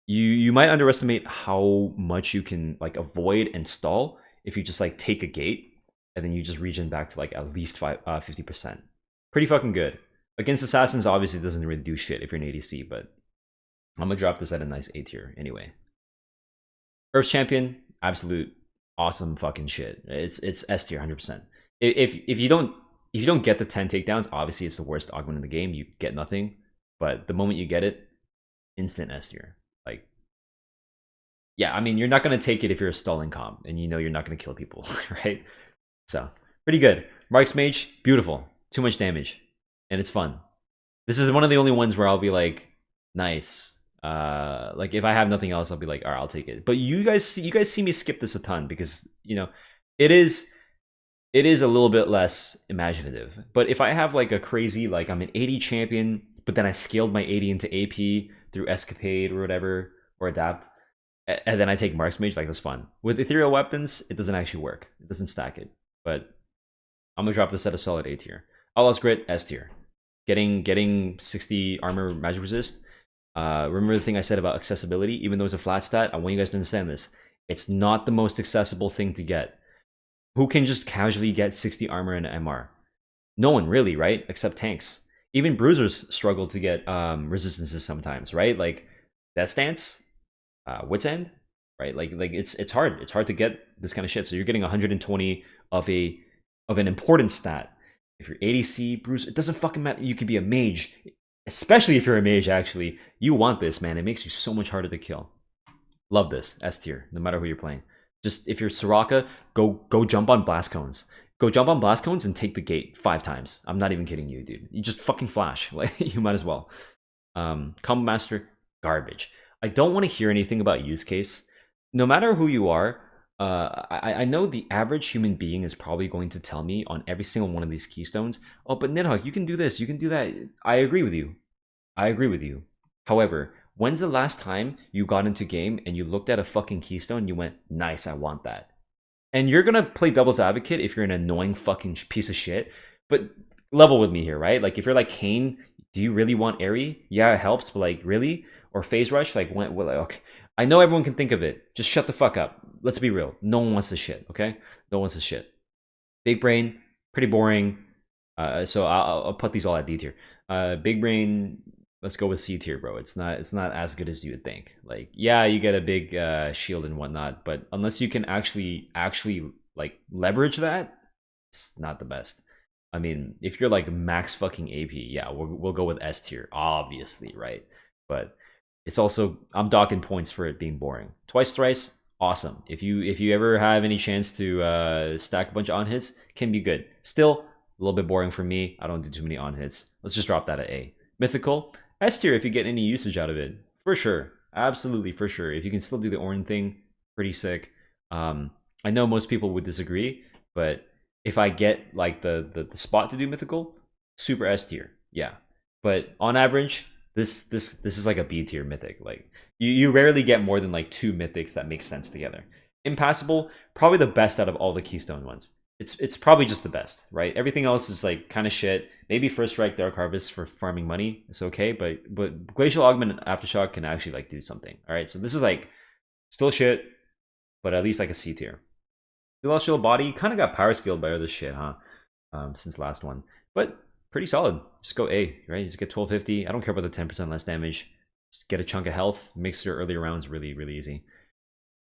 you might underestimate how much you can like avoid and stall if you just like take a gate and then you just regen back to like at least 50%. Pretty fucking good. Against assassins, obviously it doesn't really do shit if you're an ADC, but I'm gonna drop this at a nice A tier anyway. Earth Champion, absolute awesome fucking shit. It's S tier 100%. If you don't get the 10 takedowns, obviously it's the worst augment in the game. You get nothing, but the moment you get it, instant S tier. Like, yeah, I mean you're not gonna take it if you're a stalling comp and you know you're not gonna kill people, right? So pretty good. Marksmage, beautiful. Too much damage, and it's fun. This is one of the only ones where I'll be like, nice. Like if I have nothing else, I'll be like, all right, I'll take it. But you guys see me skip this a ton because you know it is a little bit less imaginative. But if I have like a crazy, like I'm an 80 champion, but then I scaled my 80 into AP through escAPADe or whatever, or adapt, and then I take Marksmage, like that's fun. With ethereal weapons, it doesn't actually work. It doesn't stack it. But I'm gonna drop this at a solid A tier. Outlaw's Grit, S tier. Getting 60 armor magic resist. Remember the thing I said about accessibility? Even though it's a flat stat, I want you guys to understand this. It's not the most accessible thing to get. Who can just casually get 60 armor and MR? No one really, right? Except tanks. Even bruisers struggle to get resistances sometimes, right? Like Death Stance, Wit's End, right? Like it's hard. It's hard to get this kind of shit. So you're getting 120 of an important stat. If you're ADC, bruiser, it doesn't fucking matter. You could be a mage. Especially if you're a mage, actually. You want this, man. It makes you so much harder to kill. Love this. S tier, no matter who you're playing. Just, if you're Soraka, go jump on blast cones. Go jump on blast cones and take the gate 5 times. I'm not even kidding you, dude. You just fucking flash. Like, you might as well. Combo Master, garbage. I don't want to hear anything about use case. No matter who you are, I know the average human being is probably going to tell me on every single one of these keystones, oh, but Nidhogg, you can do this, you can do that. I agree with you. However, when's the last time you got into game and you looked at a fucking keystone and you went, nice, I want that? And you're gonna play devil's advocate if you're an annoying fucking piece of shit, but level with me here, right? Like if you're like Kane, do you really want Airy? Yeah, it helps, but like really? Or Phase Rush? Like, well, okay. I know everyone can think of it. Just shut the fuck up. Let's be real. No one wants this shit, okay? No one wants this shit. Big Brain, pretty boring. So I'll put these all at D tier. Big Brain, let's go with C tier, bro. It's not as good as you would think. Like, yeah, you get a big shield and whatnot, but unless you can actually like leverage that, it's not the best. I mean, if you're like max fucking AP, yeah, we'll go with S tier, obviously, right? But it's also, I'm docking points for it being boring. Twice Thrice, awesome. If you ever have any chance to stack a bunch of on hits, can be good. Still a little bit boring for me. I don't do too many on hits. Let's just drop that at A. Mythical, S tier if you get any usage out of it, for sure, absolutely for sure. If you can still do the Ornn thing, pretty sick. I know most people would disagree, but if I get like the spot to do mythical, super S tier, yeah. But on average, this is like a B tier mythic. Like you rarely get more than like 2 mythics that make sense together. Impassable, probably the best out of all the keystone ones. It's probably just the best, right? Everything else is like kind of shit. Maybe First Strike, Dark Harvest for farming money, it's okay, but Glacial Augment and Aftershock can actually like do something. All right, so this is like still shit, but at least like a C tier. Celestial Body kind of got power scaled by other shit, huh? Since last one, but pretty solid. Just go A, right? Just get 1250. I don't care about the 10% less damage. Just get a chunk of health. Makes your earlier rounds really, really easy.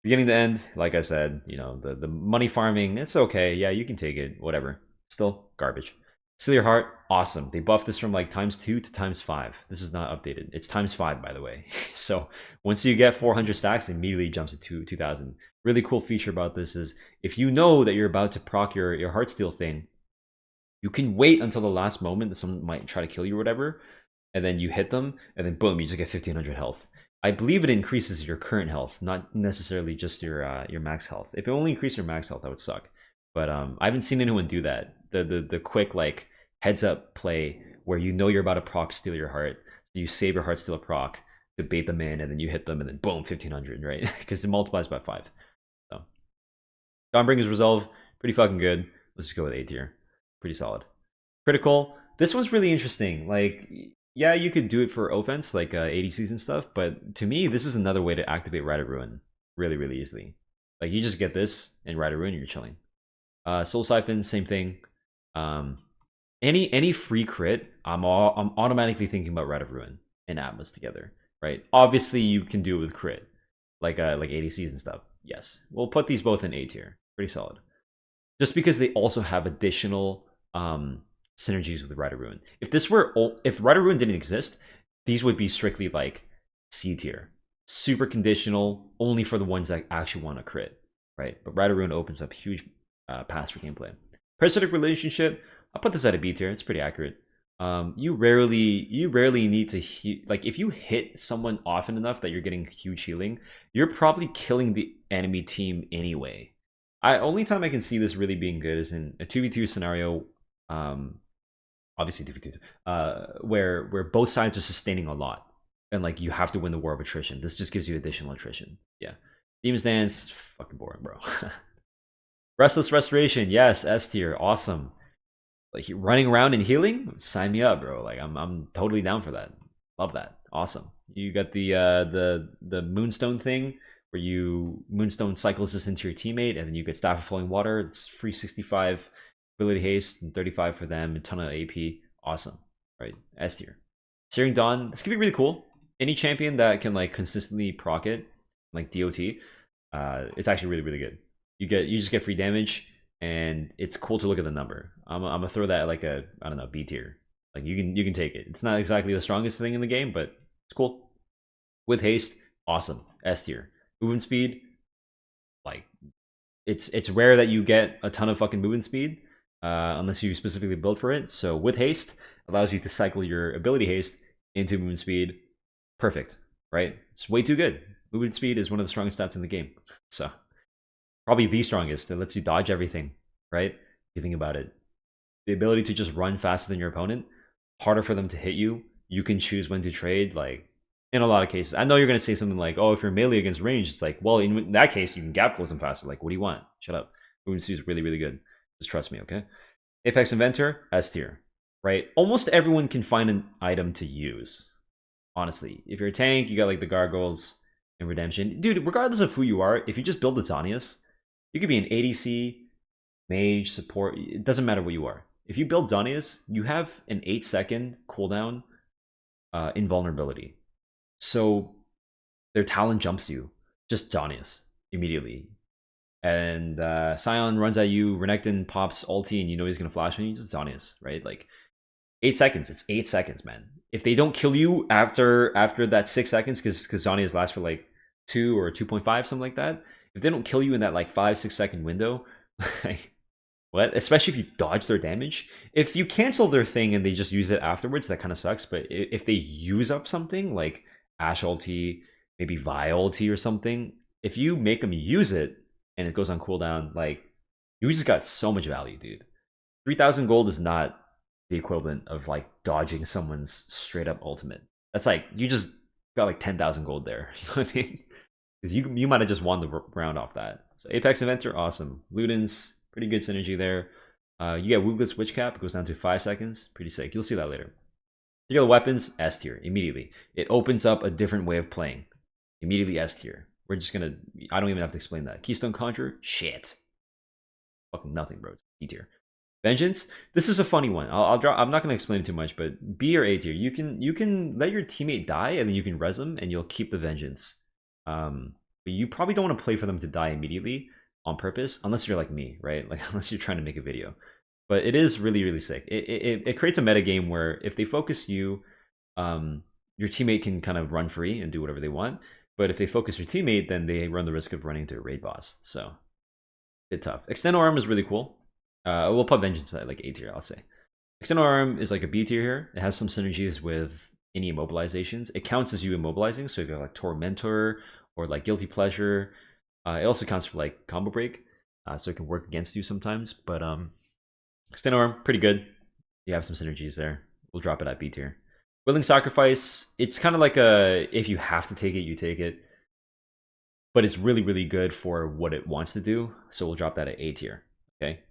Beginning to end, like I said, you know, the money farming, it's okay. Yeah, you can take it, whatever. Still garbage. Seal Your Heart, awesome. They buffed this from like ×2 to ×5. This is not updated. It's ×5, by the way. So once you get 400 stacks, it immediately jumps to 2000. really cool feature about this is if you know that you're about to proc your Heartsteel thing, you can wait until the last moment that someone might try to kill you or whatever, and then you hit them, and then boom, you just get 1500 health. I believe it increases your current health, not necessarily just your max health. If it only increased your max health, that would suck. But I haven't seen anyone do that. The quick like heads up play where you know you're about to proc steal your heart, so you save your heart steal a proc to bait them in, and then you hit them, and then boom, 1500, right? Because it multiplies by 5. So Dawnbringer's Resolve, pretty fucking good. Let's just go with A tier. Pretty solid. Critical. This one's really interesting. Like, yeah, you could do it for offense, like ADCs and stuff, but to me, this is another way to activate Rite of Ruin really, really easily. Like, you just get this and Rite of Ruin, and you're chilling. Soul Siphon, same thing. Any free crit, I'm automatically thinking about Rite of Ruin and Atlas together, right? Obviously, you can do it with crit, like ADCs and stuff. Yes, we'll put these both in A tier. Pretty solid. Just because they also have additional synergies with Rite of Ruin. If Rite of Ruin didn't exist, these would be strictly like C tier, super conditional, only for the ones that actually want to crit, right? But Rite of Ruin opens up huge paths for gameplay. Parasitic Relationship, I'll put this at a B tier. It's pretty accurate. You rarely need to like, if you hit someone often enough that you're getting huge healing, you're probably killing the enemy team anyway. Only time I can see this really being good is in a 2v2 scenario, obviously 2v2, where both sides are sustaining a lot, and like you have to win the war of attrition. This just gives you additional attrition. Yeah. Demon's Dance, fucking boring, bro. Restless Restoration, yes, S tier, awesome. Like running around and healing, sign me up, bro. Like I'm totally down for that. Love that. Awesome. You got the Moonstone thing, where you Moonstone cycles this into your teammate, and then you get Staff of Flowing Water. It's free 65 ability haste and 35 for them, a ton of AP. Awesome, right? S tier. Searing Dawn. This could be really cool. Any champion that can like consistently proc it, like DOT, it's actually really, really good. You just get free damage, and it's cool to look at the number. I'm gonna throw that at like a, I don't know, B tier. Like you can take it. It's not exactly the strongest thing in the game, but it's cool. With haste, awesome. S tier. Movement speed, like it's rare that you get a ton of fucking movement speed unless you specifically build for it. So with haste, allows you to cycle your ability haste into movement speed. Perfect, right? It's way too good. Movement speed is one of the strongest stats in the game, so probably the strongest. It lets you dodge everything, right? If you think about it, the ability to just run faster than your opponent, harder for them to hit you. You can choose when to trade, like in a lot of cases. I know you're going to say something like, oh, if you're melee against range, it's like, well, in that case, you can gap close them faster. Like, what do you want? Shut up. Movement speed is really, really good. Just trust me, okay? Apex Inventor, S tier, right? Almost everyone can find an item to use, honestly. If you're a tank, you got like the Gargoyles and Redemption. Dude, regardless of who you are, if you just build the Zanias, you could be an ADC, mage, support. It doesn't matter what you are. If you build Zanias, you have an 8-second cooldown invulnerability. So their talent jumps you, just Zanias, immediately. And Scion runs at you, Renekton pops ulti, and you know he's going to flash on you, just Zanias, right? Like, 8 seconds. It's 8 seconds, man. If they don't kill you after that 6 seconds, because Zanias lasts for like 2 or 2.5, something like that, if they don't kill you in that like 5-6 second window, like, what? Especially if you dodge their damage. If you cancel their thing and they just use it afterwards, that kind of sucks. But if they use up something like Ashe ulti, maybe Vi ulti or something, if you make them use it and it goes on cooldown, like, you just got so much value, dude. 3,000 gold is not the equivalent of like dodging someone's straight up ultimate. That's like, you just got like 10,000 gold there. You know what I mean? Because you might have just won the round off that. So Apex Inventor, awesome. Ludens, pretty good synergy there. You get Woogless Witch Cap, it goes down to 5 seconds. Pretty sick. You'll see that later. Particular weapons, S tier, immediately. It opens up a different way of playing. Immediately S tier. We're just gonna, I don't even have to explain that. Keystone Conjurer, shit. Fucking nothing, bro. It's E tier. Vengeance, this is a funny one. I'll drop. I'm not gonna explain it too much, but B or A tier. You can let your teammate die and then you can res them and you'll keep the vengeance. But you probably don't want to play for them to die immediately on purpose, unless you're like me, right? Like, unless you're trying to make a video. But it is really, really sick. It creates a meta game where if they focus you, your teammate can kind of run free and do whatever they want. But if they focus your teammate, then they run the risk of running into a raid boss. So it's tough. Extendo-Arm is really cool. We'll put Vengeance at like A tier, I'll say. Extendo-Arm is like a B tier here. It has some synergies with any immobilizations. It counts as you immobilizing, so if you're like Tormentor or like Guilty Pleasure, it also counts for like combo break, so it can work against you sometimes. But Extendo-Arm, pretty good. You have some synergies there. We'll drop it at B tier. Willing Sacrifice, it's kind of like a, if you have to take it, you take it. But it's really, really good for what it wants to do, so we'll drop that at A tier. Okay,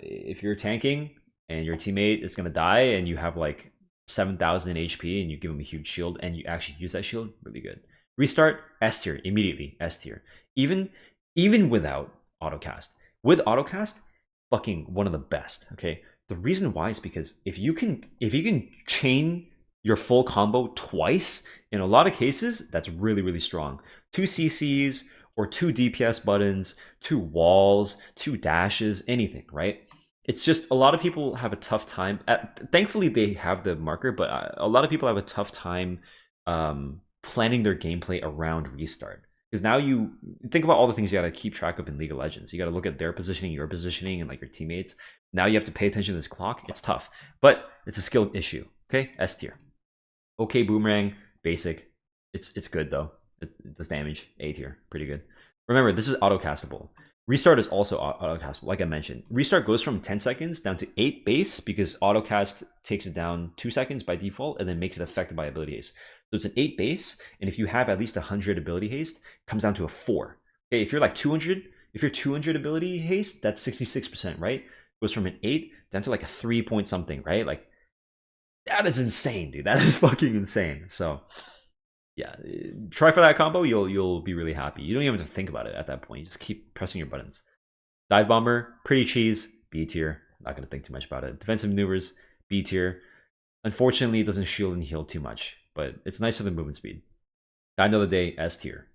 if you're tanking and your teammate is gonna die and you have like 7,000 HP and you give them a huge shield and you actually use that shield, really good. Restart, S tier, immediately, S tier. Even without autocast. With autocast, fucking one of the best, okay? The reason why is because if you can chain your full combo twice, in a lot of cases, that's really, really strong. 2 CCs or 2 DPS buttons, 2 walls, 2 dashes, anything, right? It's just a lot of people have a tough time. Thankfully, they have the marker, but a lot of people have a tough time planning their gameplay around restart. Because now you think about all the things you got to keep track of in League of Legends. You got to look at their positioning, your positioning, and like your teammates. Now you have to pay attention to this clock. It's tough, but it's a skill issue. Okay, S tier. Okay, Boomerang, basic. It's good though. It does damage. A tier, pretty good. Remember, this is autocastable. Restart is also autocastable, like I mentioned. Restart goes from 10 seconds down to 8 base because autocast takes it down 2 seconds by default and then makes it affected by ability haste. So it's an 8 base, and if you have at least 100 ability haste, it comes down to a 4. Okay, if you're like 200, if you're 200 ability haste, that's 66%, right? It goes from an 8 down to like a 3 point something, right? Like, that is insane, dude. That is fucking insane. So yeah, try for that combo. You'll be really happy. You don't even have to think about it at that point. You just keep pressing your buttons. Dive Bomber, pretty cheese, B tier. Not gonna think too much about it. Defensive Maneuvers, B tier. Unfortunately, it doesn't shield and heal too much, but it's nice for the movement speed. Guide of the Day, S tier.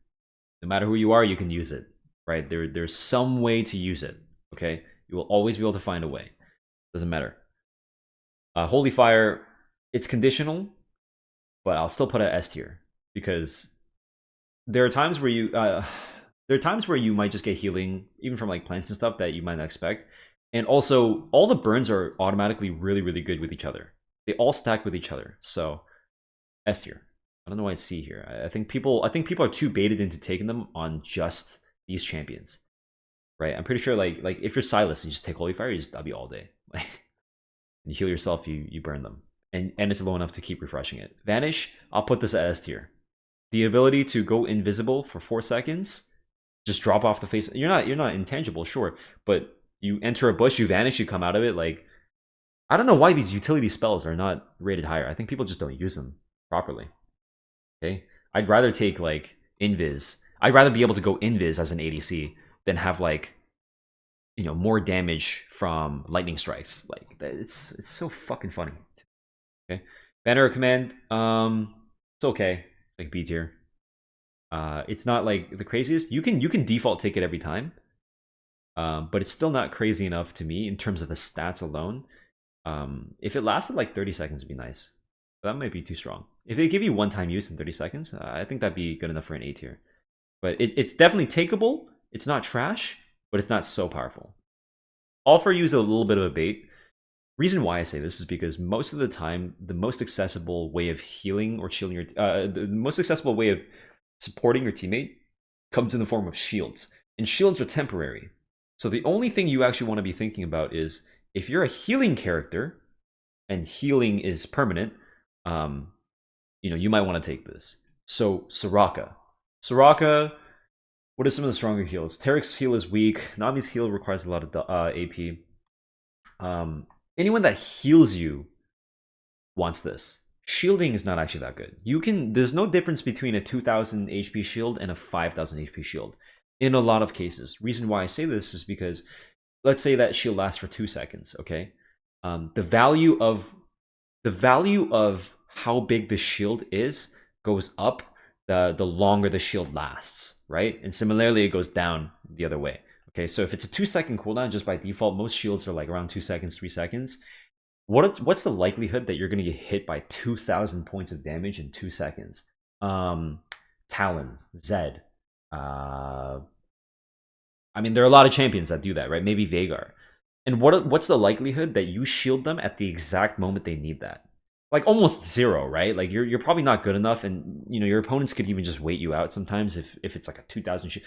No matter who you are, you can use it, right? There's some way to use it. Okay, you will always be able to find a way. Doesn't matter. Holy Fire, it's conditional, but I'll still put it S tier. Because there are times where you might just get healing even from like plants and stuff that you might not expect, and also all the burns are automatically really, really good with each other. They all stack with each other. So S tier. I don't know why I see here. I think people are too baited into taking them on just these champions, right? I'm pretty sure like if you're Silas and you just take Holy Fire, you just W all day. Like, you heal yourself, you burn them, and it's low enough to keep refreshing it. Vanish, I'll put this at S tier. The ability to go invisible for 4 seconds, just drop off the face. You're not intangible, sure, but you enter a bush, you vanish, you come out of it. Like, I don't know why these utility spells are not rated higher. I think people just don't use them properly. Okay, I'd rather take like invis. I'd rather be able to go invis as an ADC than have like, you know, more damage from lightning strikes. Like, it's so fucking funny. Okay, Banner of Command, it's okay. Like B tier. It's not like the craziest. You can default take it every time, but it's still not crazy enough to me in terms of the stats alone. If it lasted like 30 seconds, it'd be nice. But that might be too strong. If they give you one-time use in 30 seconds, I think that'd be good enough for an A tier. But it's definitely takeable. It's not trash, but it's not so powerful. All for you is a little bit of a bait. Reason why I say this is because most of the time, the most accessible way of healing or shielding your the most accessible way of supporting your teammate comes in the form of shields, and shields are temporary. So the only thing you actually want to be thinking about is if you're a healing character and healing is permanent, you know, you might want to take this. So Soraka, what are some of the stronger heals? Tarik's heal is weak. Nami's heal requires a lot of AP. Anyone that heals you wants this. Shielding is not actually that good. There's no difference between a 2000 HP shield and a 5000 HP shield in a lot of cases. Reason why I say this is because let's say that shield lasts for 2 seconds, okay? The value of how big the shield is goes up the longer the shield lasts, right? And similarly, it goes down the other way. Okay, so if it's a 2-second cooldown, just by default, most shields are like around 2 seconds, 3 seconds. What's the likelihood that you're going to get hit by 2,000 points of damage in 2 seconds? 3 Talon, Zed. I mean, there are a lot of champions that do that, right? Maybe Veigar. And what's the likelihood that you shield them at the exact moment they need that? Like almost zero, right? Like you're probably not good enough, and you know your opponents could even just wait you out sometimes if it's like a 2,000 shield.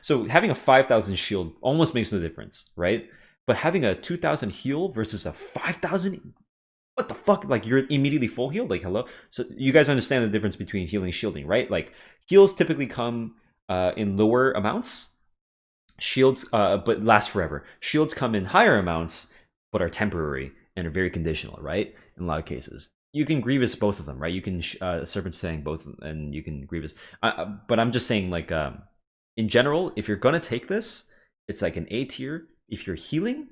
So having a 5,000 shield almost makes no difference, right? But having a 2,000 heal versus a 5,000, what the fuck? Like you're immediately full healed. Like hello. So you guys understand the difference between healing and shielding, right? Like heals typically come in lower amounts. Shields, but last forever. Shields come in higher amounts, but are temporary and are very conditional, right? In a lot of cases, you can Grievous both of them, right? You can Serpent's Fang both, of them, and you can Grievous. But I'm just saying, like, in general, if you're gonna take this, it's like an A tier if you're healing,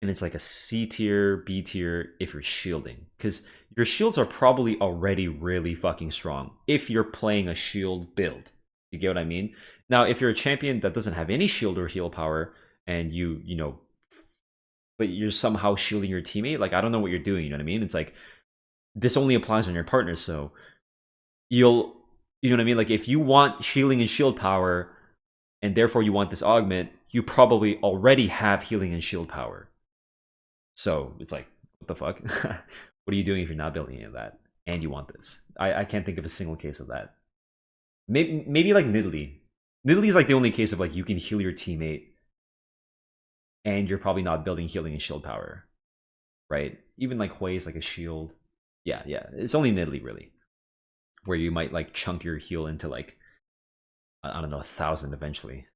and it's like a C tier, B tier if you're shielding, because your shields are probably already really fucking strong if you're playing a shield build. You get what I mean? Now, if you're a champion that doesn't have any shield or heal power, and you know, but you're somehow shielding your teammate, like I don't know what you're doing. You know what I mean? It's like this only applies on your partner, so you know what I mean? Like if you want healing and shield power, and therefore you want this augment, you probably already have healing and shield power. So it's like, what the fuck? What are you doing if you're not building any of that and you want this? I can't think of a single case of that. Maybe like Nidalee. Nidalee is like the only case of like you can heal your teammate and you're probably not building healing and shield power, right? Even like Hui is like a shield. Yeah, it's only Nidalee really, where you might like chunk your heal into like, I don't know, 1,000 eventually.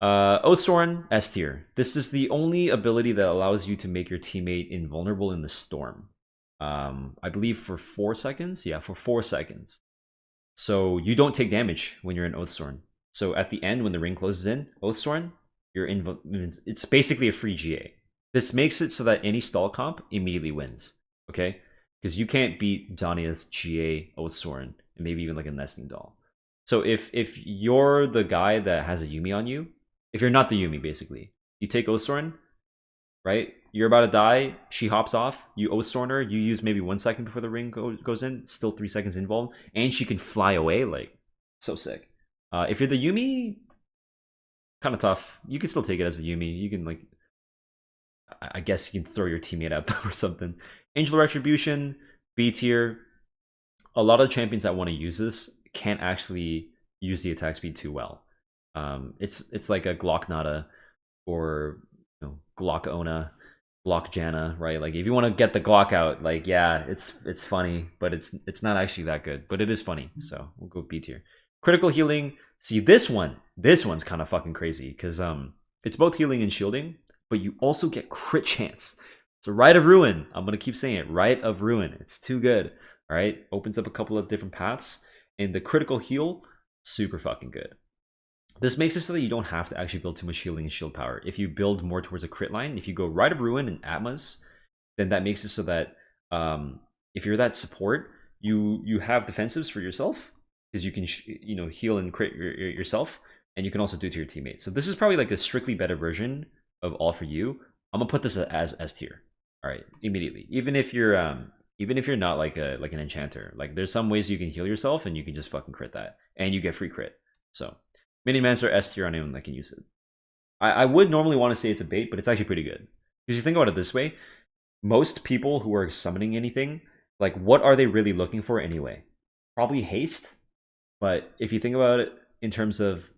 Oathsworn, S tier. This is the only ability that allows you to make your teammate invulnerable in the storm. I believe for 4 seconds. Yeah, for 4 seconds. So you don't take damage when you're in Oathsworn. So at the end, when the ring closes in, Oathsworn, it's basically a free GA. This makes it so that any stall comp immediately wins. Okay, because you can't beat Dania's GA Oathsworn, and maybe even like a nesting doll. So if you're the guy that has a Yuumi on you, if you're not the Yuumi, basically, you take Oathsworn, right? You're about to die, she hops off, you Oathsworn her, you use maybe 1 second before the ring goes in, still 3 seconds involved, and she can fly away, like, so sick. If you're the Yuumi, kind of tough. You can still take it as a Yuumi. You can, like, I guess you can throw your teammate out or something. Angel Retribution, B tier. A lot of champions that want to use this can't actually use the attack speed too well. It's like a Glock Nada or Glock Ona, Glock Janna, right? Like if you want to get the Glock out, like yeah, it's funny, but it's not actually that good, but it is funny. So we'll go B tier. Critical healing. See this one's kind of fucking crazy because it's both healing and shielding, but you also get crit chance. So Rite of Ruin, I'm gonna keep saying it, Rite of Ruin. It's too good. All right, opens up a couple of different paths, and the critical heal, super fucking good. This makes it so that you don't have to actually build too much healing and shield power. If you build more towards a crit line, if you go Rite of Ruin and Atmas, then that makes it so that if you're that support, you have defensives for yourself because you can heal and crit yourself, and you can also do it to your teammates. So this is probably like a strictly better version of All For You. I'm gonna put this as S tier. All right, immediately. Even if you're not like an enchanter, like there's some ways you can heal yourself and you can just fucking crit that, and you get free crit. So Minimancer S tier on anyone that can use it. I would normally want to say it's a bait, but it's actually pretty good. Because you think about it this way, most people who are summoning anything, like what are they really looking for anyway? Probably haste. But if you think about it in terms of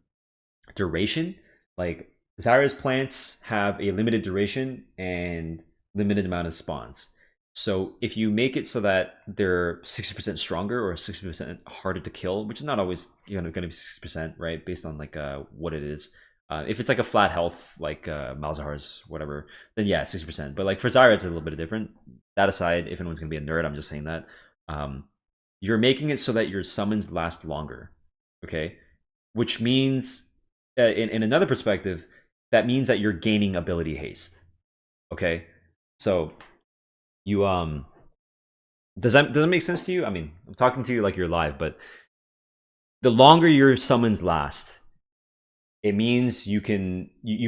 duration, like Zyra's plants have a limited duration and limited amount of spawns. So if you make it so that they're 60% stronger or 60% harder to kill, which is not always going to be 60%, right? Based on like what it is. If it's like a flat health, like Malzahar's, whatever, then yeah, 60%. But like for Zyra, it's a little bit different. That aside, if anyone's going to be a nerd, I'm just saying that. You're making it so that your summons last longer, okay? Which means, in another perspective, that means that you're gaining ability haste, okay? So you does that make sense to you? I mean, I'm talking to you like you're live, but the longer your summons last, it means you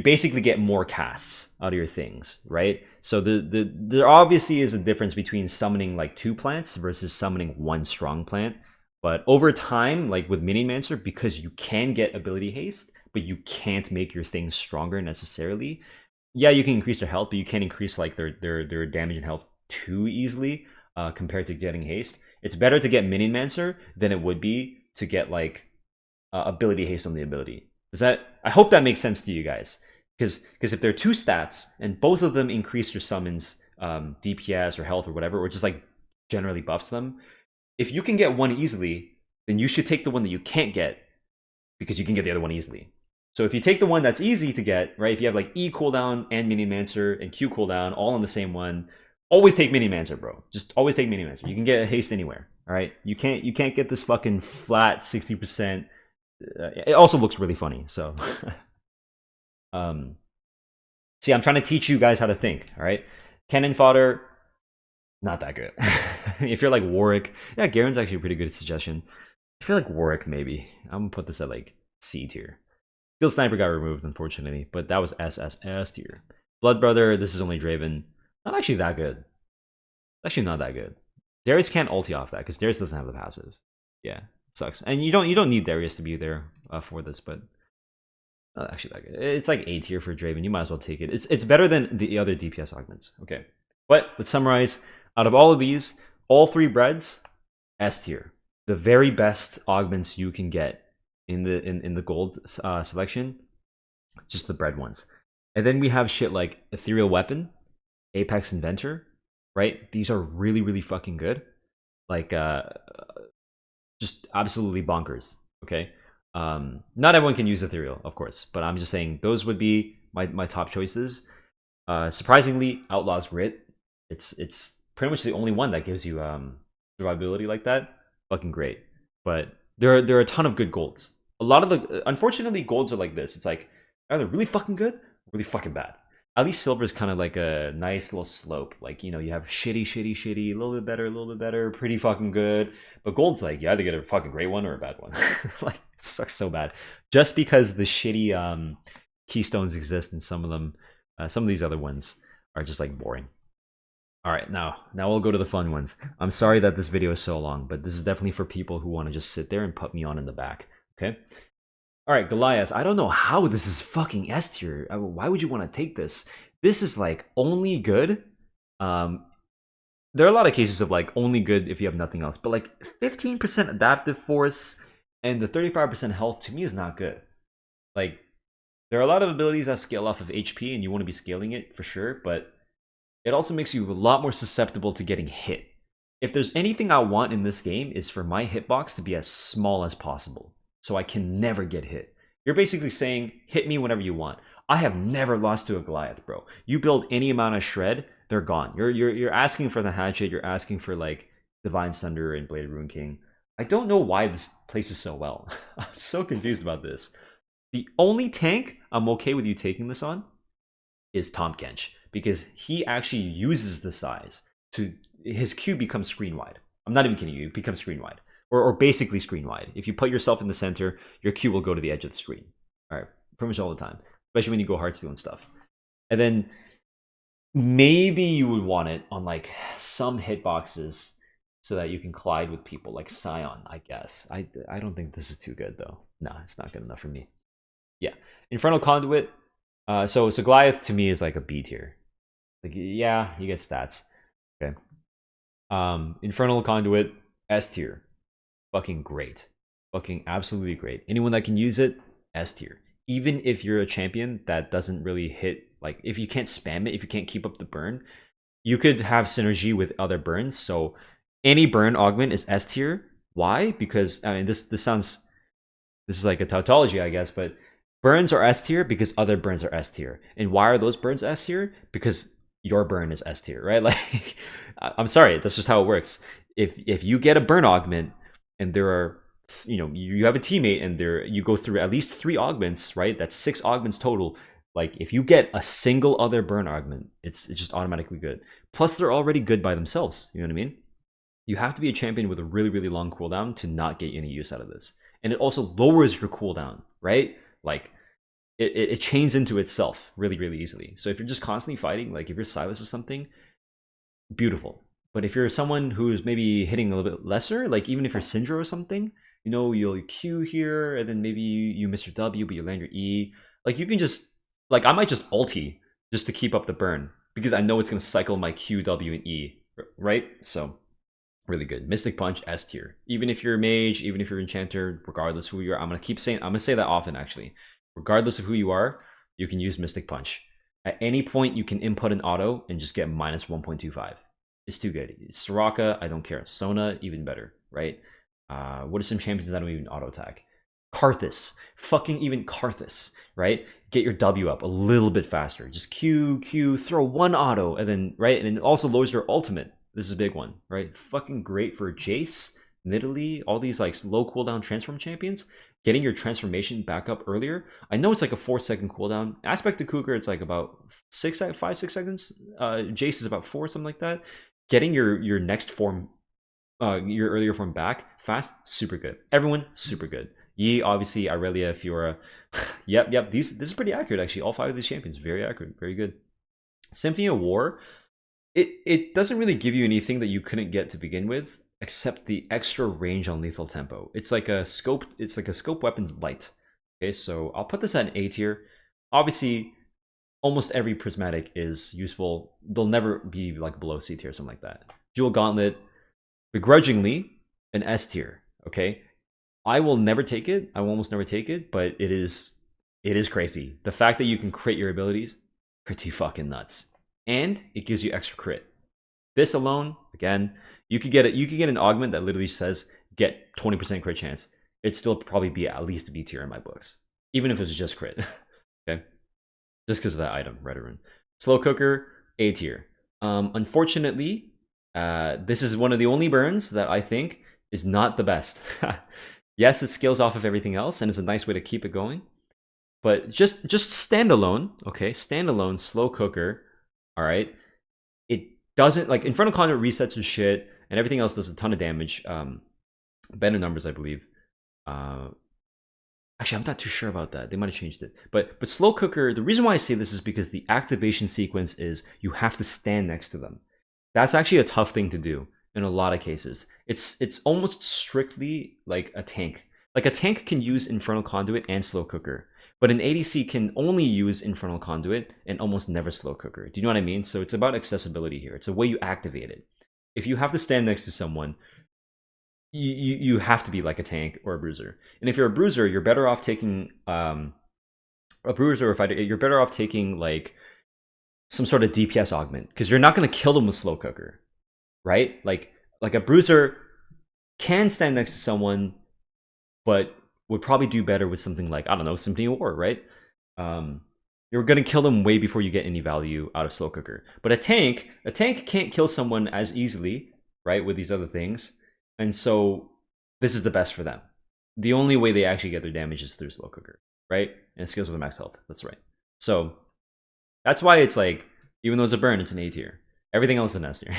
basically get more casts out of your things, right? So there obviously is a difference between summoning like 2 plants versus summoning 1 strong plant. But over time, like with Minimancer, because you can get ability haste, but you can't make your things stronger necessarily. Yeah, you can increase their health, but you can't increase like their damage and health too easily compared to getting haste. It's better to get Minimancer than it would be to get like ability haste on the ability. Does that? I hope that makes sense to you guys. Because if there are two stats and both of them increase your summons DPS or health or whatever, or just like generally buffs them, if you can get one easily, then you should take the one that you can't get because you can get the other one easily. So if you take the one that's easy to get, right? If you have like E cooldown and Minimancer and Q cooldown all on the same one, always take Minimancer, bro. Just always take Minimancer. You can get a haste anywhere, all right? You can't get this fucking flat 60%. It also looks really funny, so see, I'm trying to teach you guys how to think, all right? Cannon fodder, not that good. If you're like Warwick, yeah, Garen's actually a pretty good suggestion. If you're like Warwick, maybe I'm gonna put this at like C tier. Field Sniper got removed, unfortunately, but that was SSS tier. Blood Brother, this is only Draven. Not actually that good. Actually, not that good. Darius can't ulti off that because Darius doesn't have the passive. Yeah, sucks. And you don't need Darius to be there for this, but not actually that good. It's like A tier for Draven. You might as well take it. It's better than the other DPS augments. Okay, but let's summarize. Out of all of these, all three breads, S tier. The very best augments you can get in the gold selection, just the bread ones. And then we have shit like Ethereal Weapon, Apex Inventor, right? These are really, really fucking good. Like, just absolutely bonkers, okay? Not everyone can use Ethereal, of course, but I'm just saying those would be my top choices. Surprisingly, Outlaw's Grit, it's pretty much the only one that gives you survivability like that. Fucking great. But there are a ton of good golds. A lot of the, unfortunately, golds are like this. It's like either really fucking good or really fucking bad. At least silver is kind of like a nice little slope. Like, you know, you have shitty, a little bit better, pretty fucking good. But gold's like, you either get a fucking great one or a bad one. Like, it sucks so bad. Just because the shitty keystones exist in some of them, some of these other ones are just like boring. All right, now we'll go to the fun ones. I'm sorry that this video is so long, but this is definitely for people who want to just sit there and put me on in the back, okay? All right, Goliath. I don't know how this is fucking S tier. Why would you want to take this? This is like only good. There are a lot of cases of like only good if you have nothing else, but like 15% adaptive force and the 35% health to me is not good. Like, there are a lot of abilities that scale off of HP and you want to be scaling it for sure, but it also makes you a lot more susceptible to getting hit. If there's anything I want in this game is for my hitbox to be as small as possible, so I can never get hit. You're basically saying, hit me whenever you want. I have never lost to a Goliath, bro. You build any amount of shred, they're gone. You're asking for the hatchet, you're asking for like Divine Thunder and Bladed Rune King. I don't know why this plays so well. I'm so confused about this. The only tank I'm okay with you taking this on is Tahm Kench, because he actually uses the size to, his Q becomes screen wide. I'm not even kidding you, it becomes screen wide. Or basically screen wide. If you put yourself in the center, your Q will go to the edge of the screen. All right, pretty much all the time, especially when you go Heartsteel and stuff. And then maybe you would want it on like some hitboxes so that you can collide with people like Scion, I guess. I don't think this is too good though. No, it's not good enough for me. Yeah, Infernal Conduit. So Goliath to me is like a B tier. Like, yeah, you get stats. Okay. Infernal Conduit, S tier. Fucking great. Fucking absolutely great. Anyone that can use it, S tier. Even if you're a champion that doesn't really hit, like if you can't spam it, if you can't keep up the burn, you could have synergy with other burns. So any burn augment is S tier. Why? Because I mean this is like a tautology, I guess, but burns are S tier because other burns are S tier. And why are those burns S tier? Because your burn is S tier, right? Like, I'm sorry, that's just how it works. If you get a burn augment and there are, you know, you have a teammate and there you go through at least 3 augments, right? That's 6 augments total. Like, if you get a single other burn augment, it's just automatically good. Plus, they're already good by themselves. You know what I mean? You have to be a champion with a really, really long cooldown to not get any use out of this. And it also lowers your cooldown, right? Like, it chains into itself really, really easily. So if you're just constantly fighting, like if you're Silas or something, beautiful. But if you're someone who's maybe hitting a little bit lesser, like even if you're Syndra or something, you know, you'll Q here, and then maybe you miss your W, but you land your E. Like you can just, like I might just ulti just to keep up the burn, because I know it's going to cycle my Q, W, and E, right? So really good. Mystic Punch, S tier. Even if you're a mage, even if you're enchanter, regardless of who you are, I'm going to say that often actually. Regardless of who you are, you can use Mystic Punch. At any point, you can input an auto and just get minus 1.25. It's too good. It's Soraka, I don't care. Sona, even better, right? What are some champions that don't even auto attack? Karthus, fucking even Karthus, right? Get your W up a little bit faster. Just Q, throw one auto, and then, right? And it also lowers your ultimate. This is a big one, right? Fucking great for Jace, Nidalee, all these like low cooldown transform champions. Getting your transformation back up earlier. I know it's like a 4-second cooldown. Aspect of Cougar, it's like about 5-6 seconds. Jace is about 4, something like that. Getting your next form, your earlier form back fast, super good. Everyone, super good. Yi, obviously, Irelia, Fiora. Yep. This is pretty accurate, actually. All 5 of these champions, very accurate, very good. Symphony of War, it doesn't really give you anything that you couldn't get to begin with, except the extra range on lethal tempo. It's like a scope weapon light. Okay, so I'll put this at an A tier. Obviously, almost every prismatic is useful. They'll never be like below C tier or something like that. Jewel Gauntlet, begrudgingly, an S tier. Okay, I will never take it. I will almost never take it, but it is crazy. The fact that you can crit your abilities, pretty fucking nuts. And it gives you extra crit. This alone, again, you could get an augment that literally says get 20% crit chance. It'd still probably be at least a B tier in my books, even if it's just crit. Okay, just because of that item, Redoran. Slow Cooker, A tier. Unfortunately, this is one of the only burns that I think is not the best. Yes, it scales off of everything else, and it's a nice way to keep it going. But just standalone, okay, standalone Slow Cooker. All right, it doesn't, like, Infernal Conduit resets your shit, and everything else does a ton of damage. Better numbers, I believe. Actually, I'm not too sure about that. They might have changed it. But Slow Cooker, the reason why I say this is because the activation sequence is you have to stand next to them. That's actually a tough thing to do in a lot of cases. It's almost strictly like a tank. Like a tank can use Infernal Conduit and Slow Cooker, but an ADC can only use Infernal Conduit and almost never Slow Cooker. Do you know what I mean? So it's about accessibility here. It's a way you activate it. If you have to stand next to someone, you have to be like a tank or a bruiser. And if you're a bruiser, you're better off taking a bruiser or fighter. You're better off taking like some sort of DPS augment, because you're not going to kill them with Slow Cooker, right? Like a bruiser can stand next to someone, but would probably do better with something like, I don't know, Symphony of War, right? You're going to kill them way before you get any value out of Slow Cooker. But a tank can't kill someone as easily, right, with these other things. And so this is the best for them. The only way they actually get their damage is through Slow Cooker, right? And it scales with max health. That's right. So that's why it's like, even though it's a burn, it's an A tier. Everything else is an S tier.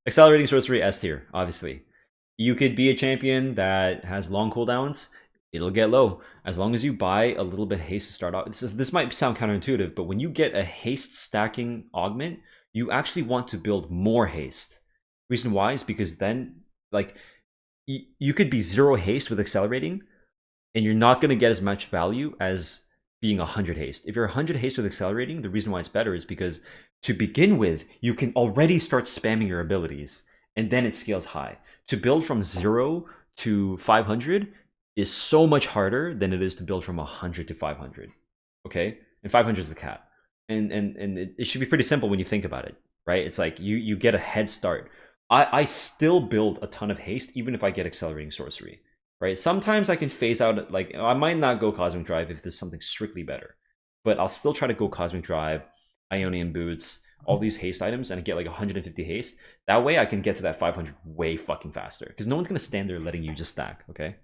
Accelerating Sorcery, S tier, obviously. You could be a champion that has long cooldowns. It'll get low. As long as you buy a little bit of haste to start off. This might sound counterintuitive, but when you get a haste stacking augment, you actually want to build more haste. Reason why is because then, like, you could be 0 haste with accelerating, and you're not going to get as much value as being 100 haste. If you're 100 haste with accelerating, the reason why it's better is because to begin with, you can already start spamming your abilities, and then it scales high. To build from 0 to 500 is so much harder than it is to build from 100 to 500. Okay, and 500 is the cap, and it should be pretty simple when you think about it, right? It's like you get a head start. I still build a ton of haste even if I get accelerating sorcery, right? Sometimes I can phase out, like I might not go Cosmic Drive if there's something strictly better, but I'll still try to go Cosmic Drive, Ionian Boots, all these haste items, and get like 150 haste. That way I can get to that 500 way fucking faster, because no one's gonna stand there letting you just stack. Okay,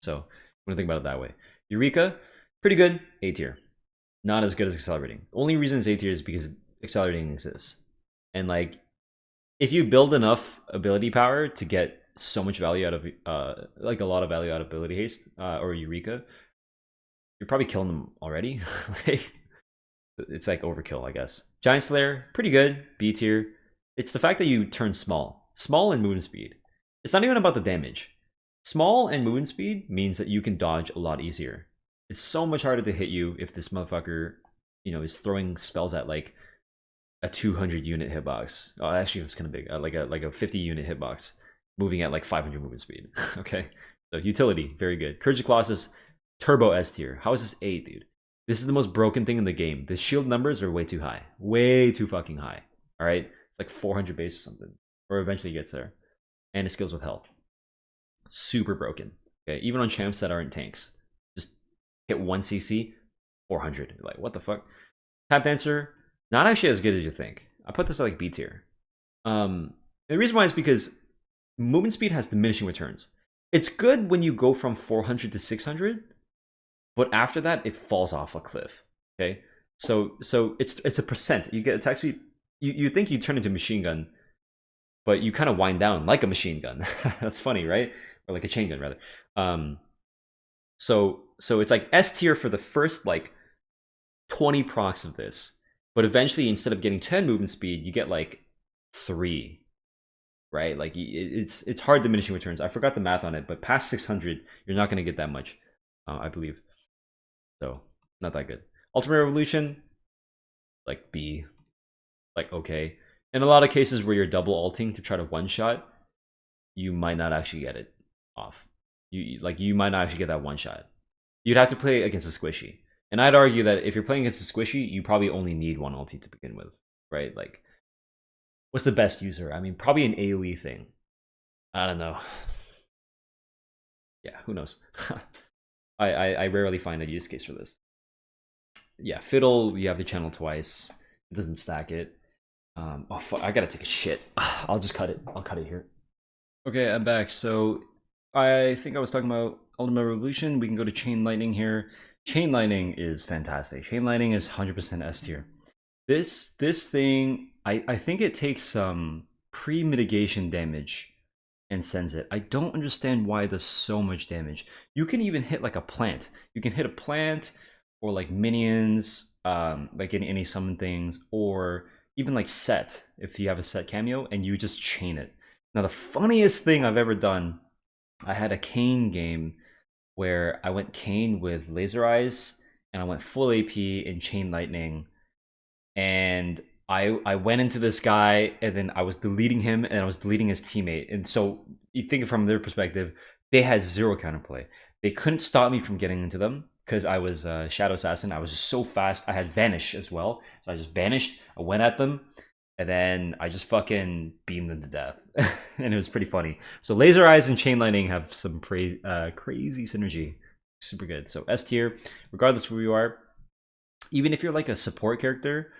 so I'm gonna think about it that way. Eureka, pretty good, A tier. Not as good as accelerating. Only reason it's A tier is because accelerating exists, and like, if you build enough ability power to get so much value out of like a lot of value out of ability haste or Eureka, you're probably killing them already. Like, it's like overkill, I guess. Giant Slayer, pretty good, B tier. It's the fact that you turn small. Small and movement speed. It's not even about the damage. Small and movement speed means that you can dodge a lot easier. It's so much harder to hit you if this motherfucker, you know, is throwing spells at like a 200 unit hitbox. Oh, actually, it's kind of big. Like a 50 unit hitbox, moving at like 500 movement speed. Okay, so utility, very good. Courage of Colossus, Turbo S tier. How is this 8, dude? This is the most broken thing in the game. The shield numbers are way too high, way too fucking high. All right, it's like 400 base or something, or eventually gets there. And it skills with health. Super broken. Okay, even on champs that aren't tanks, just hit 1 CC, 400. Like, what the fuck? Tap Dancer, not actually as good as you think. I put this at like B tier. The reason why is because movement speed has diminishing returns. It's good when you go from 400 to 600, but after that it falls off a cliff. Okay, so it's a percent. You get attack speed. You think you turn into a machine gun, but you kind of wind down like a machine gun. That's funny, right? Or like a chain gun rather. So it's like S tier for the first like 20 procs of this, but eventually instead of getting 10 movement speed, you get like 3, right? Like it's hard diminishing returns. I forgot the math on it, but past 600, you're not going to get that much, I believe. So not that good. Ultimate Revolution, like B, like okay. In a lot of cases where you're double ulting to try to one shot, you might not actually get it off. You might not actually get that one shot. You'd have to play against a squishy. And I'd argue that if you're playing against a squishy, you probably only need one ulti to begin with, right? Like, what's the best user? I mean, probably an AoE thing. I don't know. Yeah, who knows? I rarely find a use case for this. Yeah, Fiddle, you have to channel twice. It doesn't stack it. Oh fuck, I gotta take a shit. I'll just cut it. I'll cut it here. Okay, I'm back. So I think I was talking about Ultimate Revolution. We can go to Chain Lightning here. Chain Lightning is fantastic. Chain Lightning is 100% S tier. This thing, I think it takes some pre-mitigation damage and sends it. I don't understand why there's so much damage. You can even hit like a plant. You can hit a plant or like minions, like any summon things, or even like set, if you have a set cameo, and you just chain it. Now the funniest thing I've ever done, I had a Kayn game where I went Kayn with Laser Eyes, and I went full AP in Chain Lightning, and I went into this guy, and then I was deleting him, and I was deleting his teammate. And so you think from their perspective, they had zero counterplay. They couldn't stop me from getting into them because I was Shadow Assassin. I was just so fast. I had Vanish as well, so I just vanished. I went at them, and then I just fucking beamed them to death. And it was pretty funny. So Laser Eyes and Chain Lightning have some crazy synergy. Super good. So S tier, regardless of who you are, even if you're like a support character,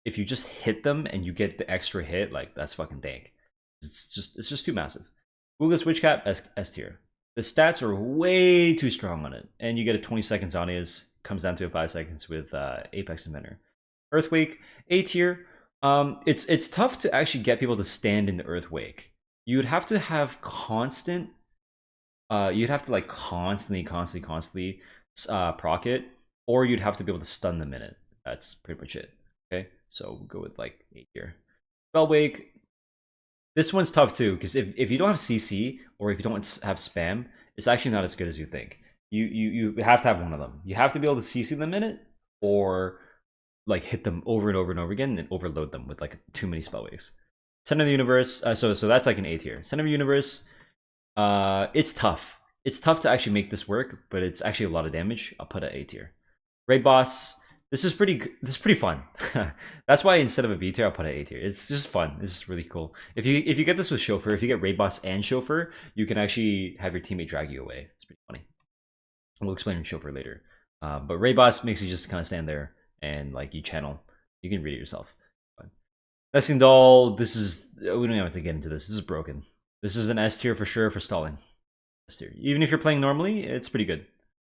if you just hit them and you get the extra hit, like that's fucking dank. It's just too massive. Google's Witchcap, S tier. The stats are way too strong on it, and you get a 20 seconds on it. Comes down to a 5 seconds with Apex Inventor. Earthquake, A tier. It's tough to actually get people to stand in the Earthquake. You'd have to have constant. You'd have to like constantly proc it, or you'd have to be able to stun them in it. That's pretty much it. Okay, so we'll go with like 8 here. Spellwake. This one's tough too, because if you don't have CC or if you don't have spam, it's actually not as good as you think. You have to have one of them. You have to be able to CC them in it, or like hit them over and over and over again and overload them with like too many spellwakes. Center of the Universe. So that's like an A tier. Center of the Universe. It's tough. It's tough to actually make this work, but it's actually a lot of damage. I'll put an A tier. Raid Boss. This is pretty fun. That's why instead of a B tier, I'll put an A tier. It's just fun. It's just really cool. If you get this with Chauffeur, if you get Raid Boss and Chauffeur, you can actually have your teammate drag you away. It's pretty funny. We'll explain Chauffeur later. But Raid Boss makes you just kind of stand there and like you channel. You can read it yourself. Nesting Doll. This is, we don't even have to get into this. This is broken. This is an S tier for sure for stalling. S tier. Even if you're playing normally, it's pretty good.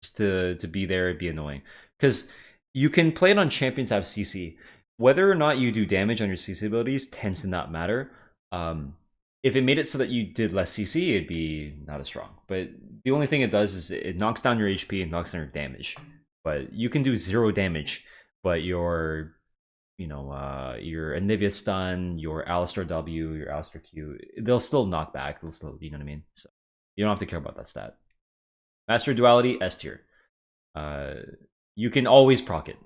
Just to be there, be annoying. Because you can play it on champions that have CC. Whether or not you do damage on your CC abilities tends to not matter. If it made it so that you did less CC, it'd be not as strong. But the only thing it does is it knocks down your HP and knocks down your damage. But you can do 0 damage, but your your Anivia stun, your Alistar W, your Alistar Q, they'll still knock back. They'll still, you know what I mean? So you don't have to care about that stat. Master Duality, S tier. You can always proc it.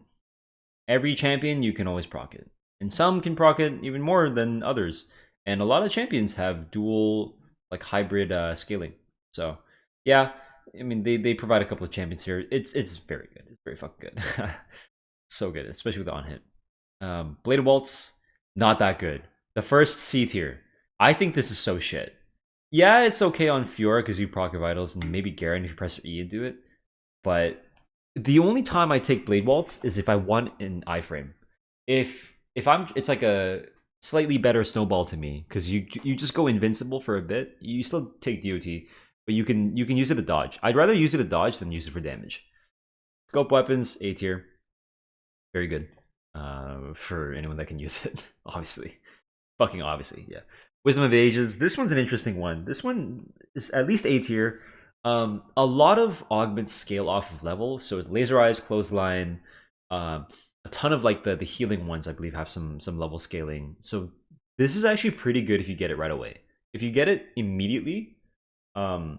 Every champion, you can always proc it. And some can proc it even more than others. And a lot of champions have dual, like, hybrid scaling. So, yeah, I mean, they provide a couple of champions here. It's very good. It's very fucking good. So good, especially with the on-hit. Bladed Waltz, not that good. The first C tier. I think this is so shit. Yeah, it's okay on Fiora because you proc your vitals, and maybe Garen if you press E and do it. But the only time I take Blade Waltz is if I want an iframe. If it's like a slightly better Snowball to me, because you just go invincible for a bit. You still take DOT, but you can use it to dodge. I'd rather use it to dodge than use it for damage. Scope weapons, A tier. Very good. For anyone that can use it, obviously. Fucking obviously, yeah. Wisdom of Ages. This one's an interesting one. This one is at least A tier. A lot of augments scale off of level, so it's Laser Eyes, Clothesline, a ton of like the healing ones I believe have some level scaling. So this is actually pretty good if you get it right away. If you get it immediately, and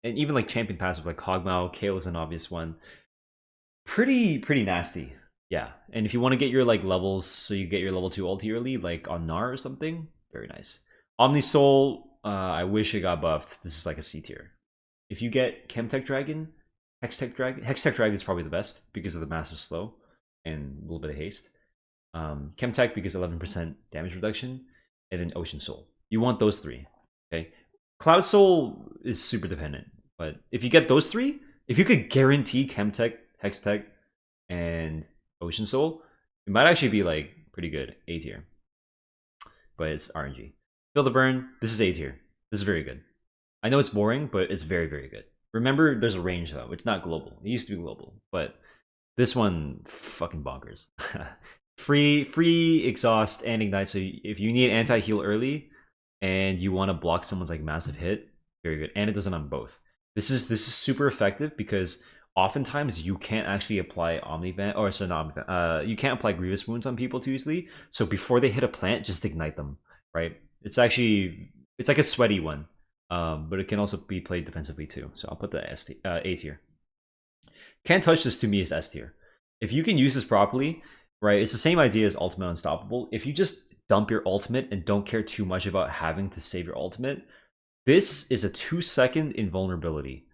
even like champion passive like Hogmao, Kale is an obvious one. Pretty nasty. Yeah, and if you want to get your like levels, so you get your level 2 ulti early, like on Gnar or something, very nice. Omni Soul, I wish it got buffed. This is like a C tier. If you get Chemtech Dragon, Hextech Dragon is probably the best because of the massive slow and a little bit of haste. Chemtech because 11% damage reduction, and then Ocean Soul. You want those three. Okay, Cloud Soul is super dependent, but if you get those three, if you could guarantee Chemtech, Hextech, and Ocean Soul, it might actually be like pretty good. A tier, but it's RNG. Feel the Burn. This is A tier. This is very good. I know it's boring, but it's very, very good. Remember, there's a range though. It's not global. It used to be global, but this one fucking bonkers. free exhaust and ignite. So if you need anti-heal early and you want to block someone's like massive hit, very good. And it does it on both. This is super effective because oftentimes you can't actually apply Omnivant, or sorry, not Omnivant. You can't apply Grievous Wounds on people too easily. So before they hit a plant, just ignite them. Right? It's like a sweaty one. But it can also be played defensively too. So I'll put the A tier. Can't Touch This to me is S tier. If you can use this properly, right, it's the same idea as Ultimate Unstoppable. If you just dump your ultimate and don't care too much about having to save your ultimate, this is a 2-second invulnerability.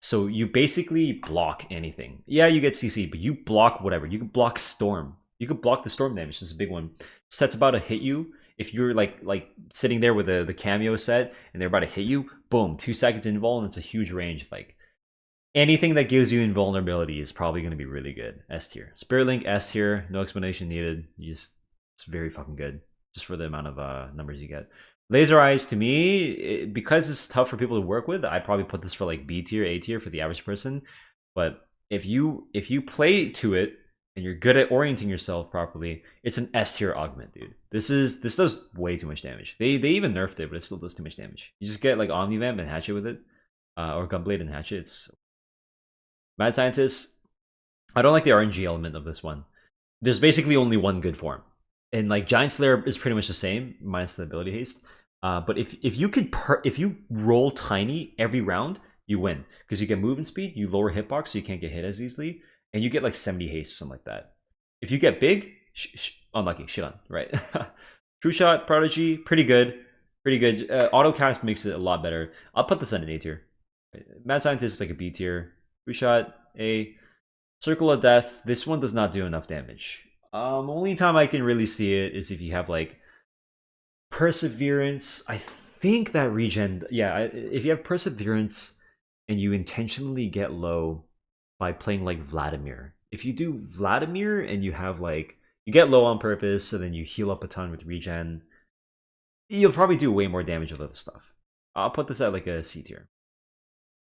So you basically block anything. Yeah, you get CC, but you block whatever. You can block Storm. You can block the Storm damage. This is a big one. Set's about to hit you. If you're like sitting there with the cameo set and they're about to hit you, boom, 2 seconds invul, and it's a huge range. Like anything that gives you invulnerability is probably going to be really good. S tier. Spirit Link, S tier. No explanation needed. It's very fucking good just for the amount of numbers you get. Laser Eyes to me, because it's tough for people to work with, I probably put this for like B tier, A tier for the average person. But if you play to it and you're good at orienting yourself properly, it's an S tier augment, dude. This does way too much damage. They even nerfed it, but it still does too much damage. You just get like Omnivamp and Hatchet with it, or Gunblade and Hatchet. It's Mad Scientist. I don't like the RNG element of this one. There's basically only one good form, and like Giant Slayer is pretty much the same minus the ability haste. But if you roll tiny every round, you win because you get movement speed, you lower hitbox, so you can't get hit as easily. And you get like 70 haste, something like that. If you get big, unlucky, shit on, right? True Shot, Prodigy, pretty good. Autocast makes it a lot better. I'll put this on an A tier. Mad Scientist is like a B tier. True Shot, A. Circle of Death, this one does not do enough damage. Only time I can really see it is if you have like Perseverance. I think that regen, yeah, if you have Perseverance and you intentionally get low by playing like Vladimir. If you do Vladimir and you have like, you get low on purpose and then you heal up a ton with regen, you'll probably do way more damage with other stuff. I'll put this at like a C tier.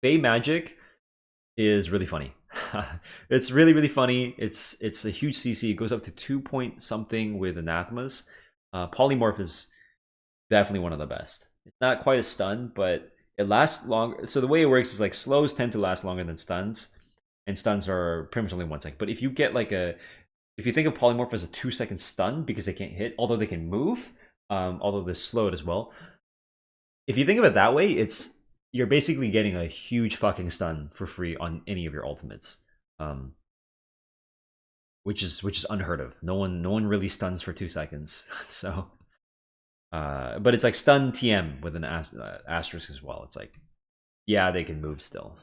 Fey Magic is really funny. It's really funny. It's a huge CC. It goes up to 2 point something with Anathemas. Polymorph is definitely one of the best. It's not quite a stun, but it lasts longer. So the way it works is like slows tend to last longer than stuns. And stuns are pretty much only 1 second. But if you get like if you think of Polymorph as a 2-second stun because they can't hit, although they can move, although they're slowed as well. If you think of it that way, you're basically getting a huge fucking stun for free on any of your ultimates, which is unheard of. No one really stuns for 2 seconds. So, but it's like stun TM with an asterisk as well. It's like, yeah, they can move still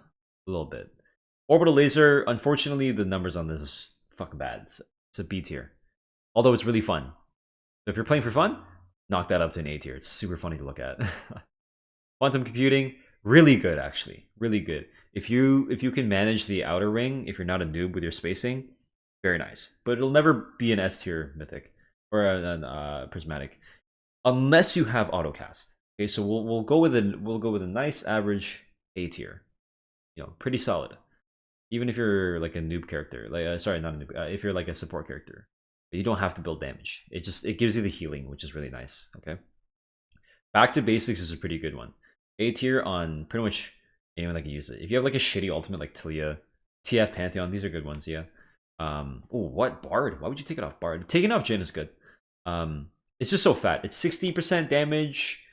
a little bit. Orbital Laser, unfortunately, the numbers on this is fucking bad. It's a B tier, although it's really fun. So if you're playing for fun, knock that up to an A tier. It's super funny to look at. Quantum Computing, really good actually, really good. If you can manage the outer ring, if you're not a noob with your spacing, very nice. But it'll never be an S tier mythic or a prismatic unless you have autocast. Okay, so we'll go with a nice average A tier. You know, pretty solid. Even if you're like a noob character, like sorry, not a noob. If you're like a support character, you don't have to build damage. It gives you the healing, which is really nice. Okay. Back to Basics is a pretty good one. A tier on pretty much anyone that can use it. If you have like a shitty ultimate like Talia, TF Pantheon, these are good ones. Yeah. Oh, what Bard? Why would you take it off Bard? Taking off Jhin is good. It's just so fat. It's 60% damage.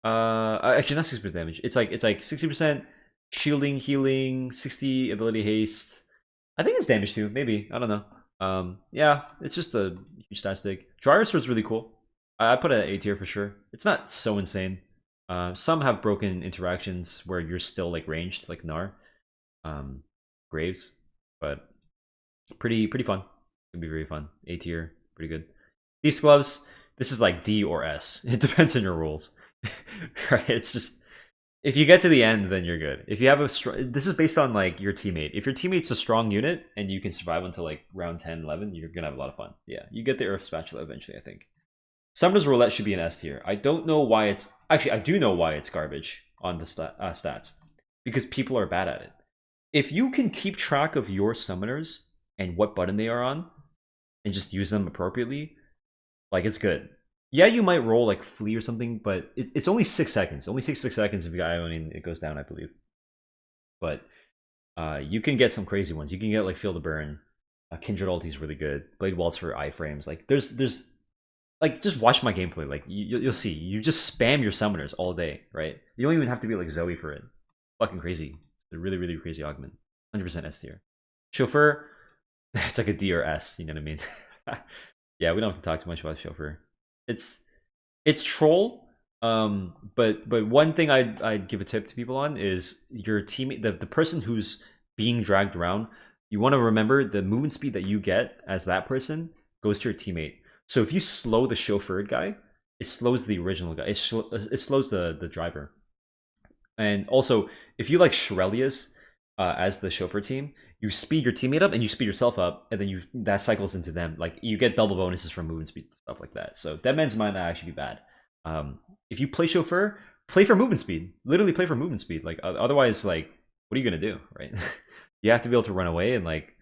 Actually not 60% damage. It's like 60% shielding, healing, 60 ability haste. I think it's damage too, maybe. I don't know. Yeah, it's just a huge stat stick. Dryer Sword's really cool. I put it at A tier for sure. It's not so insane. Some have broken interactions where you're still like ranged, like Gnar. Graves, but pretty fun. It'd be very fun. A tier, pretty good. Thieves Gloves, this is like D or S. It depends on your rules. Right? It's just, if you get to the end, then you're good. If you have a this is based on like your teammate. If your teammate's a strong unit and you can survive until like round 10, 11, you're gonna have a lot of fun. Yeah, you get the Earth Spatula eventually, I think. Summoner's Roulette should be an S tier. I don't know why it's... Actually, I do know why it's garbage on the stats. Because people are bad at it. If you can keep track of your summoners and what button they are on, and just use them appropriately, like, it's good. Yeah, you might roll like Flea or something, but it's only 6 seconds. It only takes 6 seconds if you got Ioning, it goes down, I believe. But you can get some crazy ones. You can get like Feel the Burn. Kindred Ulti is really good. Blade Waltz for iframes. Like, there's like, just watch my gameplay. Like, you'll see. You just spam your summoners all day, right? You don't even have to be like Zoe for it. Fucking crazy. It's a really, really crazy augment. 100% S tier. Chauffeur, it's like a D or S, you know what I mean? Yeah, we don't have to talk too much about Chauffeur. It's troll, but one thing I'd give a tip to people on is your teammate, the person who's being dragged around, you want to remember the movement speed that you get as that person goes to your teammate. So if you slow the chauffeured guy, it slows the original guy. It slows the driver. And also, if you like Shurelius as the chauffeur team, you speed your teammate up and you speed yourself up, and then that cycles into them. Like, you get double bonuses from movement speed, stuff like that. So Dead Man's might not actually be bad. If you play chauffeur, play for movement speed. Literally play for movement speed. Like, otherwise, like, what are you gonna do, right? You have to be able to run away and like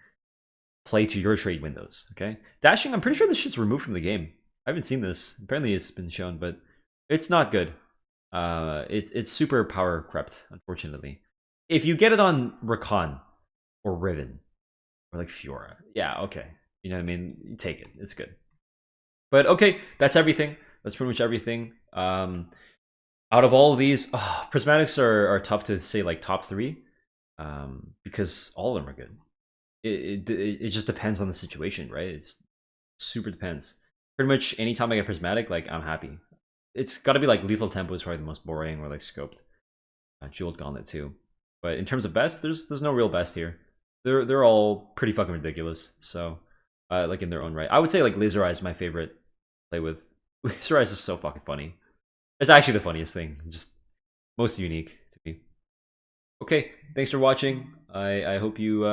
play to your trade windows. Okay, dashing, I'm pretty sure this shit's removed from the game. I haven't seen this. Apparently it's been shown, but it's not good. It's super power crept, unfortunately. If you get it on Rakan or Riven or like Fiora, yeah, okay, you know what I mean, you take it, it's good. But okay, that's everything. That's pretty much everything. Out of all of these, prismatics are tough to say like top 3, because all of them are good. It just depends on the situation, right? It's super depends. Pretty much anytime I get prismatic, like, I'm happy. It's got to be like Lethal Tempo is probably the most boring, or like Scoped. Jeweled Gauntlet too. But in terms of best, there's no real best here. They're all pretty fucking ridiculous. So, like, in their own right, I would say like Laser Eye is my favorite to play with. Laser Eye is so fucking funny. It's actually the funniest thing. Just most unique to me. Okay, thanks for watching. I hope you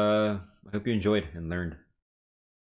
enjoyed and learned.